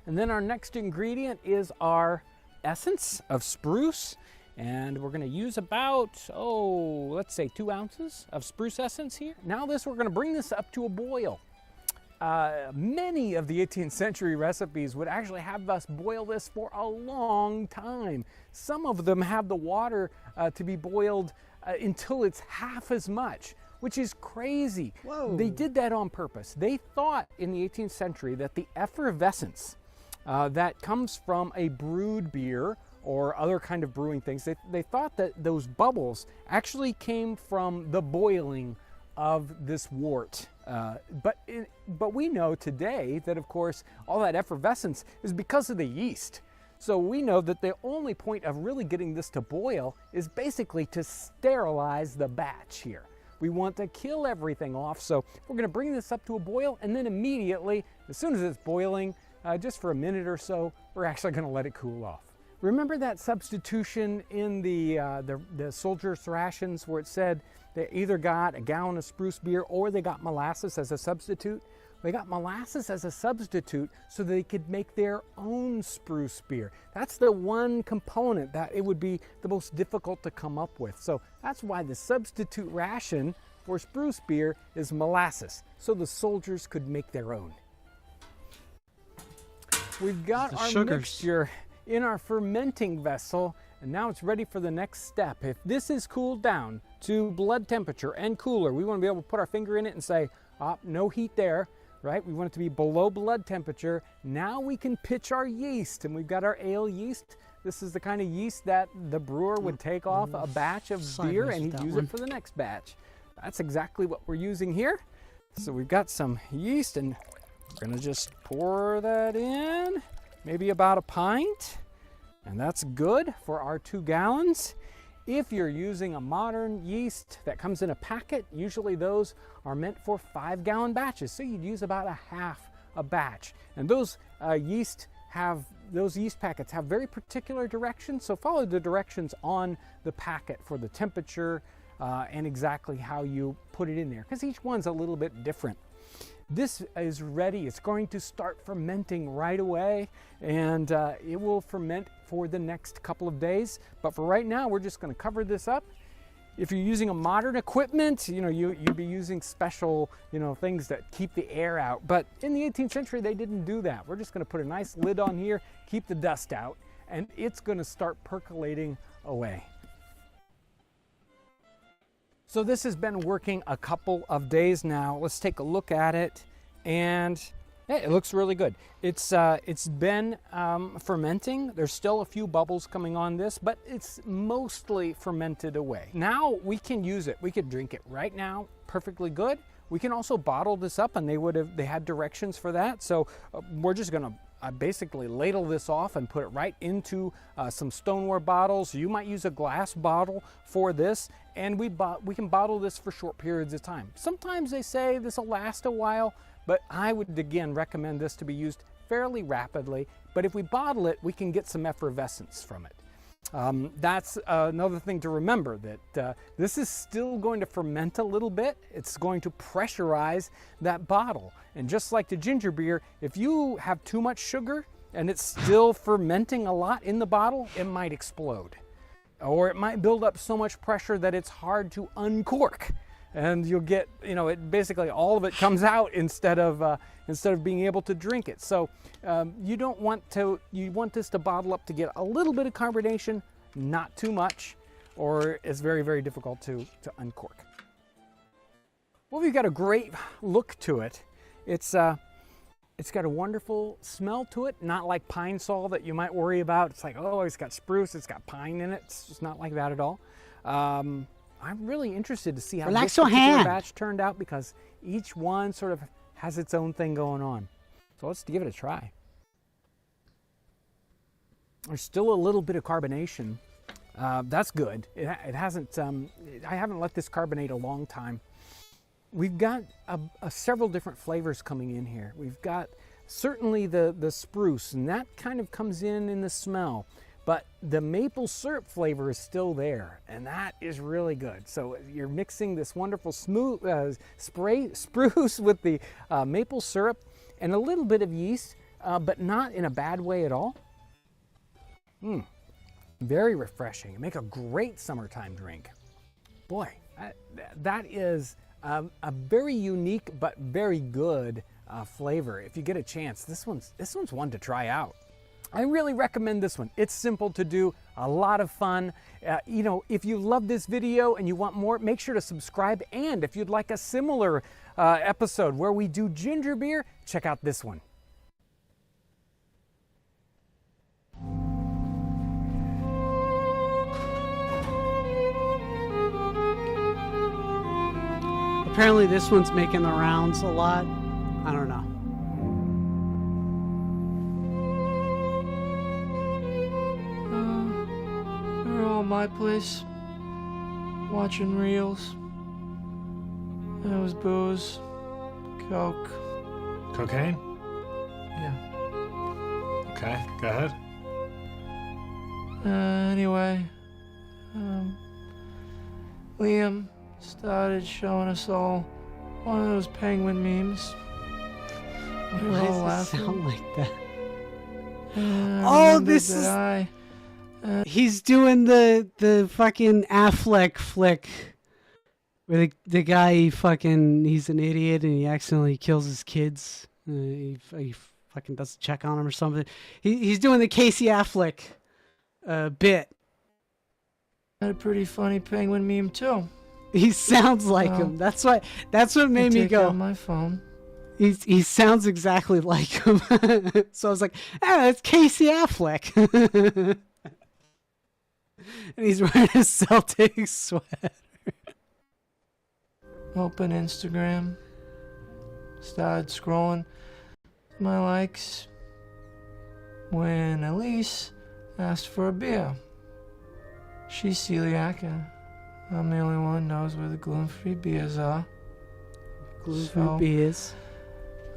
And then our next ingredient is our essence of spruce. And we're gonna use about, let's say 2 ounces of spruce essence here. Now we're gonna bring this up to a boil. Many of the 18th century recipes would actually have us boil this for a long time. Some of them have the water to be boiled until it's half as much, which is crazy. Whoa. They did that on purpose. They thought in the 18th century that the effervescence that comes from a brewed beer or other kind of brewing things, they thought that those bubbles actually came from the boiling of this wort. But we know today that, of course, all that effervescence is because of the yeast. So we know that the only point of really getting this to boil is basically to sterilize the batch here. We want to kill everything off, so we're going to bring this up to a boil, and then immediately, as soon as it's boiling, just for a minute or so, we're actually going to let it cool off. Remember that substitution in the soldiers' rations where it said they either got a gallon of spruce beer or they got molasses as a substitute? They got molasses as a substitute so they could make their own spruce beer. That's the one component that it would be the most difficult to come up with. So that's why the substitute ration for spruce beer is molasses, so the soldiers could make their own. We've got our mixture in our fermenting vessel, and now it's ready for the next step. If this is cooled down to blood temperature and cooler, we want to be able to put our finger in it and say, no heat there, right? We want it to be below blood temperature. Now we can pitch our yeast, and we've got our ale yeast. This is the kind of yeast that the brewer would take off a batch of beer and he'd use it for the next batch. That's exactly what we're using here. So we've got some yeast, and we're gonna just pour that in, maybe about a pint, and that's good for our 2 gallons. If you're using a modern yeast that comes in a packet, usually those are meant for 5-gallon batches, so you'd use about a half a batch. And those yeast packets have very particular directions, so follow the directions on the packet for the temperature and exactly how you put it in there, because each one's a little bit different. This is ready. It's going to start fermenting right away, and it will ferment for the next couple of days. But for right now, we're just going to cover this up. If you're using a modern equipment, you'd be using special, things that keep the air out. But in the 18th century, they didn't do that. We're just going to put a nice lid on here, keep the dust out, and it's going to start percolating away. So this has been working a couple of days now. Let's take a look at it, and it looks really good. It's been fermenting. There's still a few bubbles coming on this, but it's mostly fermented away. Now we can use it. We could drink it right now, perfectly good. We can also bottle this up, and they had directions for that. So we're just gonna basically ladle this off and put it right into some stoneware bottles. You might use a glass bottle for this, and we can bottle this for short periods of time. Sometimes they say this will last a while, but I would again recommend this to be used fairly rapidly. But if we bottle it, we can get some effervescence from it. That's another thing to remember, that this is still going to ferment a little bit. It's going to pressurize that bottle. And just like the ginger beer, if you have too much sugar and it's still fermenting a lot in the bottle, it might explode. Or it might build up so much pressure that it's hard to uncork. And you'll get, it basically all of it comes out instead of being able to drink it. So you want this to bottle up to get a little bit of carbonation, not too much, or it's very, very difficult to uncork. Well, we've got a great look to it. It's got a wonderful smell to it, not like pine sol that you might worry about. It's like, oh, it's got spruce, it's got pine in it. It's just not like that at all. I'm really interested to see how this particular batch turned out, because each one sort of has its own thing going on. So let's give it a try. There's still a little bit of carbonation. That's good. It hasn't. I haven't let this carbonate a long time. We've got several different flavors coming in here. We've got certainly the spruce, and that kind of comes in the smell. But the maple syrup flavor is still there, and that is really good. So you're mixing this wonderful smooth spruce with the maple syrup and a little bit of yeast, but not in a bad way at all. Very refreshing. Make a great summertime drink. Boy, that is a very unique but very good flavor. If you get a chance, this one's one to try out. I really recommend this one. It's simple to do, a lot of fun. If you love this video and you want more, make sure to subscribe. And if you'd like a similar episode where we do ginger beer, check out this one. Apparently this one's making the rounds a lot. I don't know. My place, watching reels. There was booze, coke. Cocaine? Yeah. Okay, go ahead. Anyway, Liam started showing us all one of those penguin memes. We were all Why does it laughing. sound like that? Oh, this is... He's doing the fucking Affleck flick where the guy he's an idiot and he accidentally kills his kids. He fucking doesn't check on him or something. He's doing the Casey Affleck bit. Had a pretty funny penguin meme too. He sounds like him. That's what made me go. Out my phone. He sounds exactly like him. So I was like, it's Casey Affleck. And he's wearing a Celtics sweater. Open Instagram. Started scrolling my likes when Elise asked for a beer. She's celiac. I'm the only one who knows where the gluten-free beers are. Gluten-free beers.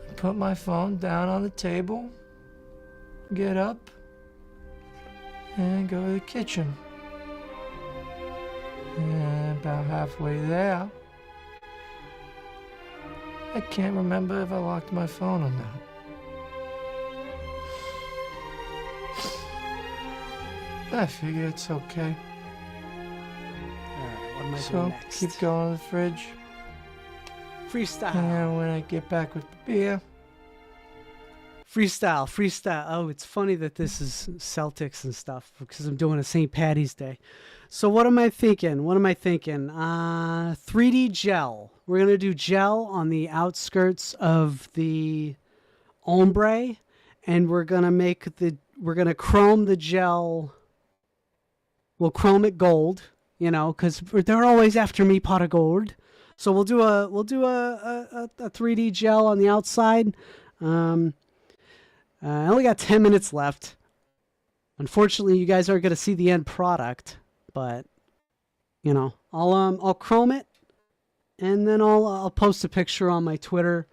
I put my phone down on the table, get up, and go to the kitchen. And about halfway there, I can't remember if I locked my phone or not. I figure it's okay. Alright, what am I doing So next? keep going to the fridge. Freestyle. And when I get back with the beer, Freestyle. Oh, it's funny that this is Celtics and stuff because I'm doing a St. Patty's Day. So what am I thinking? 3D gel. We're going to do gel on the outskirts of the ombre, and we're going to chrome the gel. We'll chrome it gold, because they're always after me, pot of gold. So we'll do a 3D gel on the outside. I only got 10 minutes left. Unfortunately, you guys aren't going to see the end product, but you know, I'll chrome it, and then I'll post a picture on my Twitter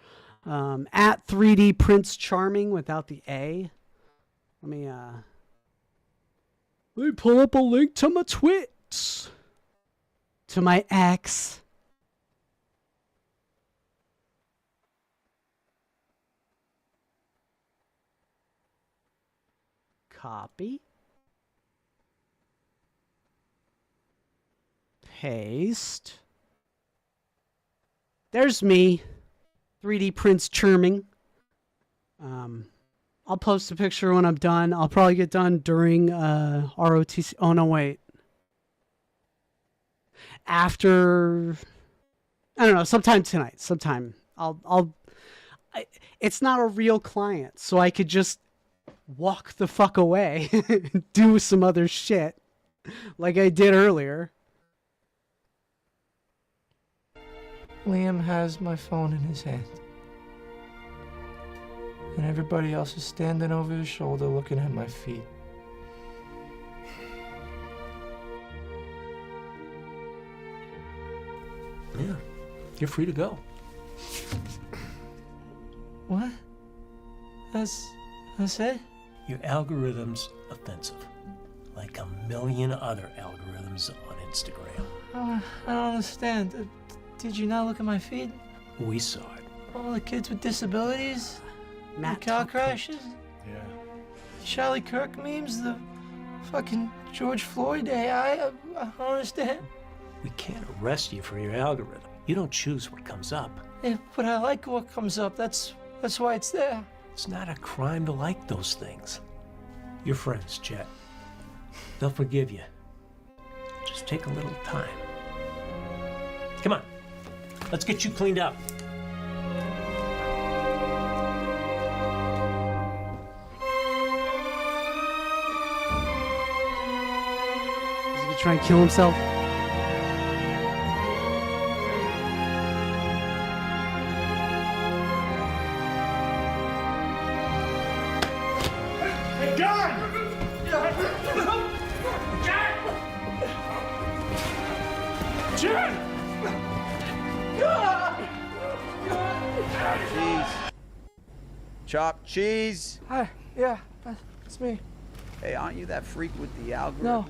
at 3D Prince Charming without the A. Let me pull up a link to my twits, to my X. Copy. Paste. There's me, 3D Prince Charming. I'll post a picture when I'm done. I'll probably get done during ROTC. Oh no, wait. After, I don't know, sometime tonight. Sometime it's not a real client, so I could just walk the fuck away, do some other shit like I did earlier. Liam has my phone in his hand. And everybody else is standing over his shoulder looking at my feet. Yeah, you're free to go. What? That's it? Your algorithm's offensive, like a million other algorithms on Instagram. I don't understand. Did you not look at my feed? We saw it. All the kids with disabilities? The car crashes? Yeah. Charlie Kirk memes? The fucking George Floyd AI? I don't understand. We can't arrest you for your algorithm. You don't choose what comes up. Yeah, but I like what comes up. That's why it's there. It's not a crime to like those things. You're friends, Chet. They'll forgive you. Just take a little time. Come on. Let's get you cleaned up. Is he gonna try and kill himself? Hey, John! John! Cheese. Chopped cheese. Hi, yeah, it's me. Hey, aren't you that freak with the algorithm? No.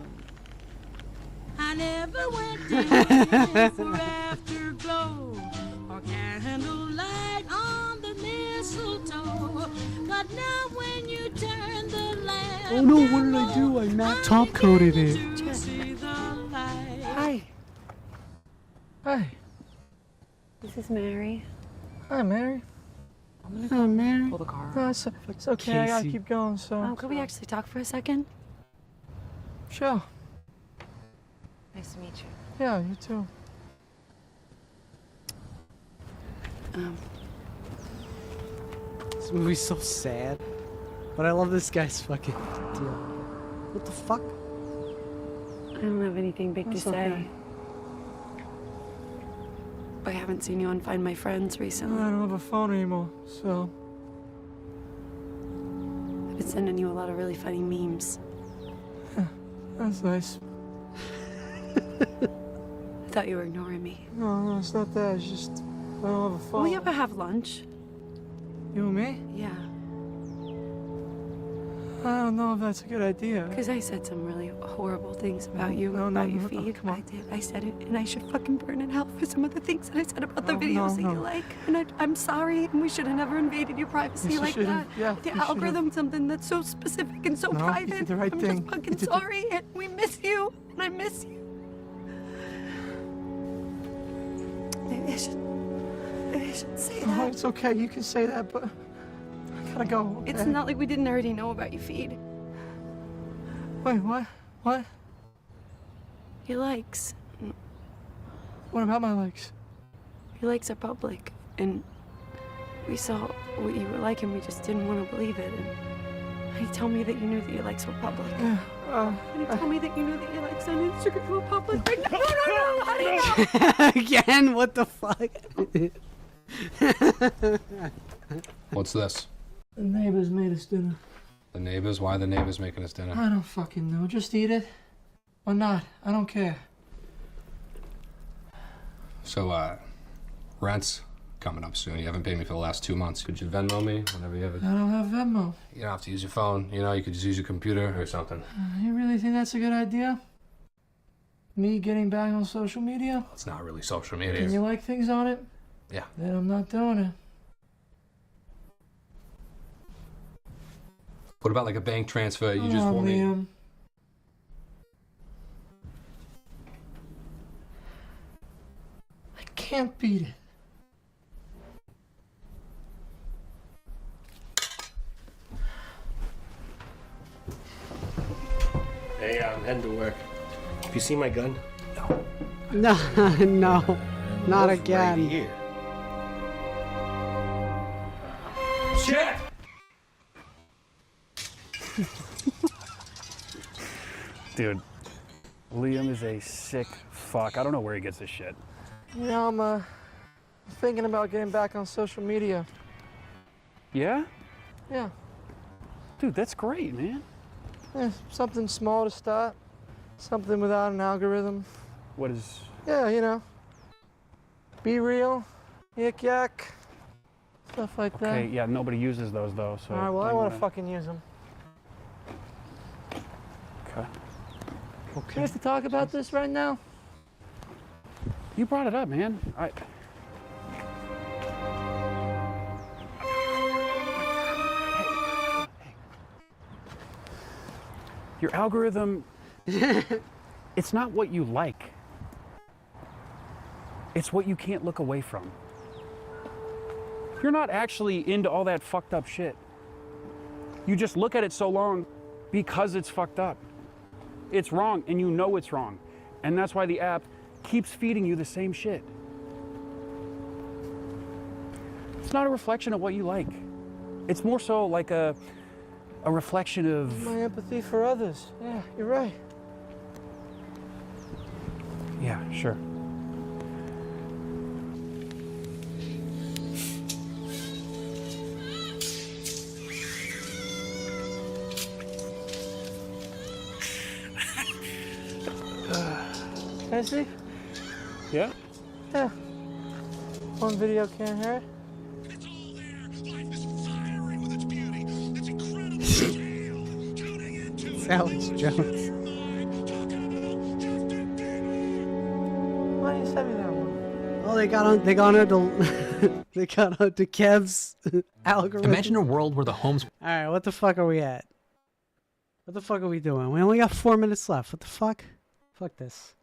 I never went in for afterglow or candlelight on the mistletoe. But now when you turn the lamp, Oh no, what did I do? I Mac top coated it. Hi. Hi. This is Mary. Hi, Mary. Oh, Mary. Pull the car. No, it's okay. I gotta Casey. keep going, so. Oh, could we actually talk for a second? Sure. Nice to meet you. Yeah, you too. This movie's so sad, but I love this guy's fucking deal. What the fuck? I don't have anything big That's to say. okay. I haven't seen you on Find My Friends recently. I don't have a phone anymore, so. I've been sending you a lot of really funny memes. That's nice. I thought you were ignoring me. No, it's not that. It's just I don't have a phone. Will we ever have lunch? You and me? Yeah. I don't know if that's a good idea. Because I said some really horrible things about you, about your feed. Come on. I did. I said it, and I should fucking burn in hell for some of the things that I said about the No, videos that no. you like. And I'm sorry, and we should have never invaded your privacy Yes, you like should've. that. Yeah, The you should've. algorithm, something that's so specific and so No, you private. did the right I'm thing. just fucking You did the- sorry, and we miss you, and I miss you. Maybe I should say No, that. it's okay. You can say that, but I gotta go. Okay? It's not like we didn't already know about your feed. Wait, what? What? Your likes. What about my likes? Your likes are public, and we saw what you were like, and we just didn't want to believe it. And you tell me that you knew that your likes were public. Yeah. And you tell me that you knew that your likes on Instagram were public. Like, no! How do you know? Again, what the fuck? What's this? The neighbors made us dinner. The neighbors? Why are the neighbors making us dinner? I don't fucking know. Just eat it. Or not. I don't care. So, rent's coming up soon. You haven't paid me for the last 2 months. Could you Venmo me whenever you have it? I don't have Venmo. You don't have to use your phone. You know, you could just use your computer or something. You really think that's a good idea? Me getting back on social media? It's not really social media. Can you like things on it? Yeah. Then I'm not doing it. What about like a bank transfer? You just want me... Liam. I can't beat it. Hey, I'm heading to work. Have you seen my gun? No, no, not again. Right here. Shit! Dude, Liam is a sick fuck. I don't know where he gets this shit. Yeah, I'm thinking about getting back on social media. Yeah? Yeah. Dude, that's great, man. Something small to start. Something without an algorithm. What is... Yeah, you know. Be real. Yik yak. Stuff like that. Okay, yeah, nobody uses those though, so... Alright, well, I want to fucking use them. Okay. Do we have to talk about this right now? You brought it up, man. Your algorithm, it's not what you like. It's what you can't look away from. You're not actually into all that fucked up shit. You just look at it so long because it's fucked up. It's wrong, and you know it's wrong. And that's why the app keeps feeding you the same shit. It's not a reflection of what you like. It's more so like a reflection of... My empathy for others. Yeah, you're right. Yeah, sure. Can I see? Yeah? Yeah. One video can't hurt. Alex Jones. Why didn't you send me that one? Oh, they got on to they got on to Kev's algorithm. Imagine a world where the homes... All right, what the fuck are we at? What the fuck are we doing? We only got 4 minutes left. What the fuck? Fuck this.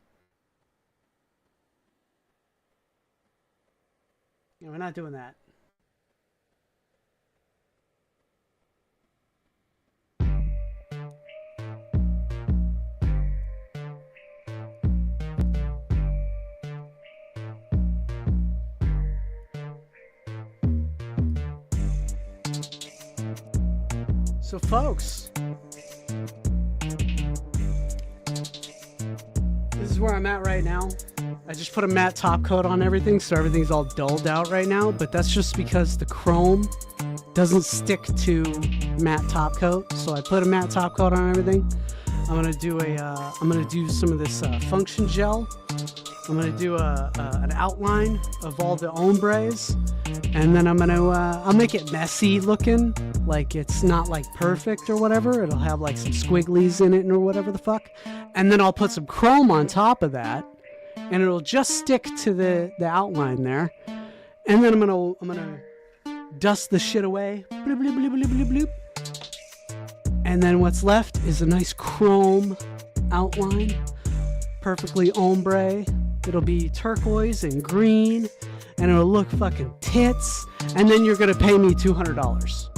Yeah, we're not doing that. So, folks, this is where I'm at right now. I just put a matte top coat on everything, so everything's all dulled out right now, but that's just because the chrome doesn't stick to matte top coat, so I put a matte top coat on everything. I'm gonna do some of this function gel. I'm gonna do an outline of all the ombres, and then I'll make it messy looking, like it's not like perfect or whatever. It'll have like some squigglies in it or whatever the fuck, and then I'll put some chrome on top of that, and it'll just stick to the outline there, and then I'm gonna dust the shit away, bloop, bloop, bloop, bloop, bloop, bloop. And then what's left is a nice chrome outline, perfectly ombre. It'll be turquoise and green, and it'll look fucking tits, and then you're gonna pay me $200.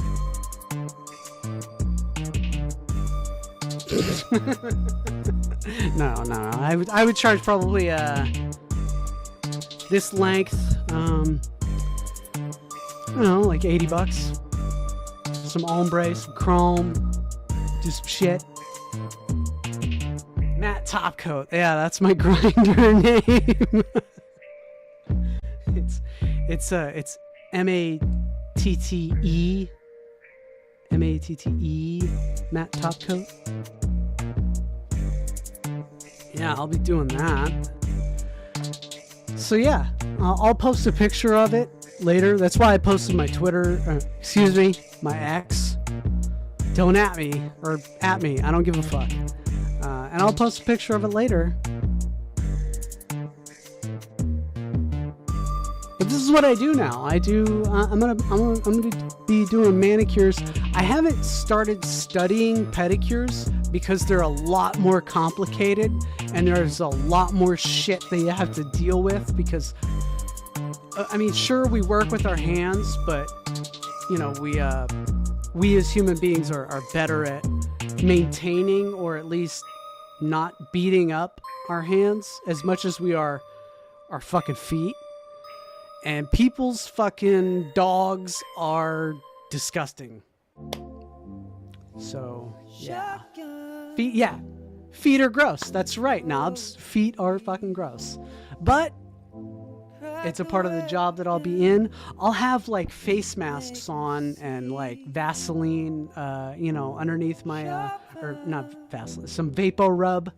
No. I would charge probably this length, I don't know, like $80. Some ombre, some chrome, do some shit. Matte top coat. Yeah, that's my grinder name. it's Matte MATTE matte top coat. Yeah, I'll be doing that. So yeah, I'll post a picture of it later. That's why I posted my Twitter, my X. Don't at me, or at me, I don't give a fuck. And I'll post a picture of it later. But this is what I do now. I'm gonna be doing manicures. I haven't started studying pedicures because they're a lot more complicated and there's a lot more shit that you have to deal with because, I mean, sure, we work with our hands, but, you know, we as human beings are better at maintaining or at least not beating up our hands as much as we are our fucking feet. And people's fucking dogs are disgusting. So, yeah. Feet are gross. That's right, knobs. Feet are fucking gross. But it's a part of the job that I'll be in. I'll have like face masks on and like Vaseline, underneath my, or not Vaseline, some Vapo Rub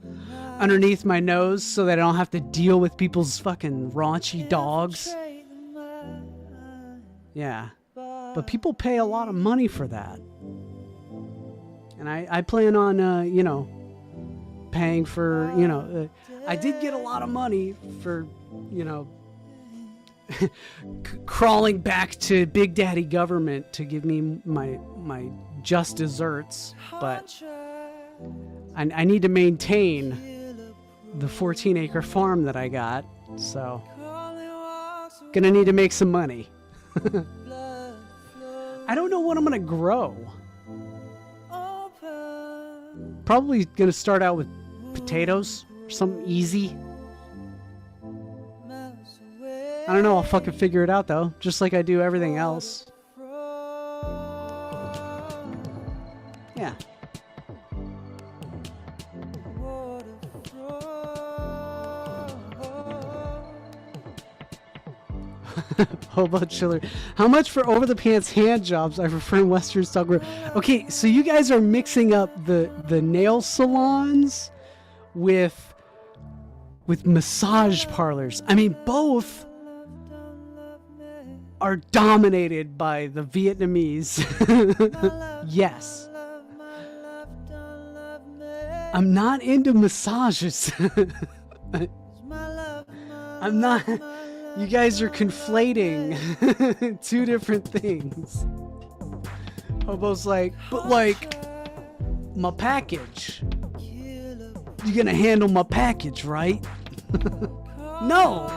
underneath my nose so that I don't have to deal with people's fucking raunchy dogs. Yeah. But people pay a lot of money for that. And I plan on, paying for, I did get a lot of money for, crawling back to Big Daddy government to give me my just desserts. But I need to maintain the 14-acre farm that I got. So, gonna need to make some money. I don't know what I'm gonna grow. Probably gonna start out with potatoes or something easy. I don't know, I'll fucking figure it out though, just like I do everything else. Yeah. Hobo Chiller. How much for over the pants hand jobs? I prefer in Western style group. Okay, so you guys are mixing up the nail salons with massage parlors. I mean, both are dominated by the Vietnamese. Yes. I'm not into massages. I'm not. You guys are conflating two different things. Hobo's like, but like, my package. You're gonna handle my package, right? No!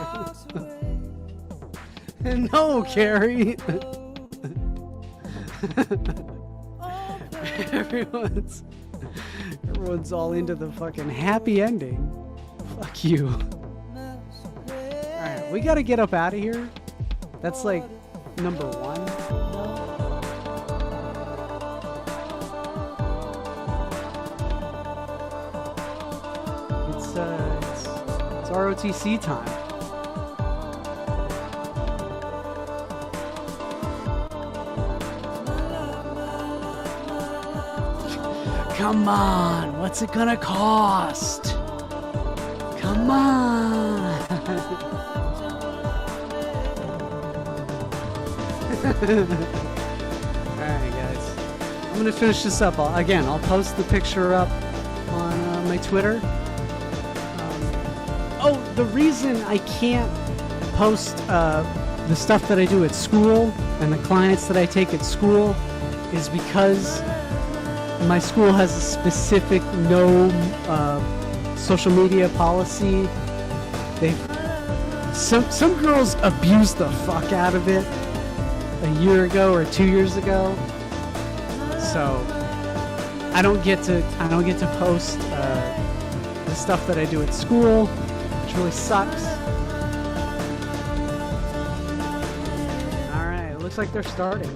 No, Carrie! Everyone's all into the fucking happy ending. Fuck you. Alright, we gotta get up out of here. That's like number one. It's ROTC time. Come on, what's it gonna cost? Come on. Alright guys, I'm gonna finish this up. I'll post the picture up on my Twitter. The reason I can't post the stuff that I do at school and the clients that I take at school is because my school has a specific no social media policy. Some girls abused the fuck out of it a year ago or 2 years ago, so I don't get to post the stuff that I do at school, which really sucks. All right, it looks like they're starting.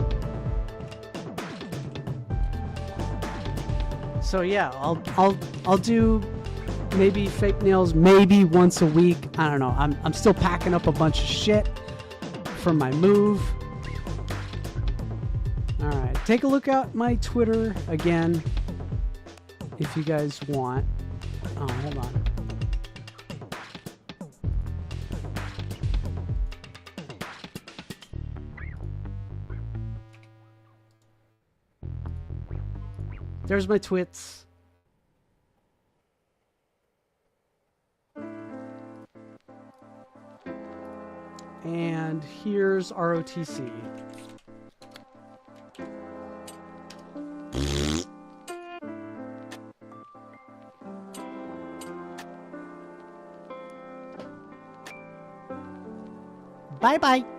So yeah, I'll do maybe fake nails maybe once a week. I don't know. I'm still packing up a bunch of shit from my move. All right, take a look at my Twitter again if you guys want. Oh, hold on. There's my twits. And here's ROTC. Bye-bye.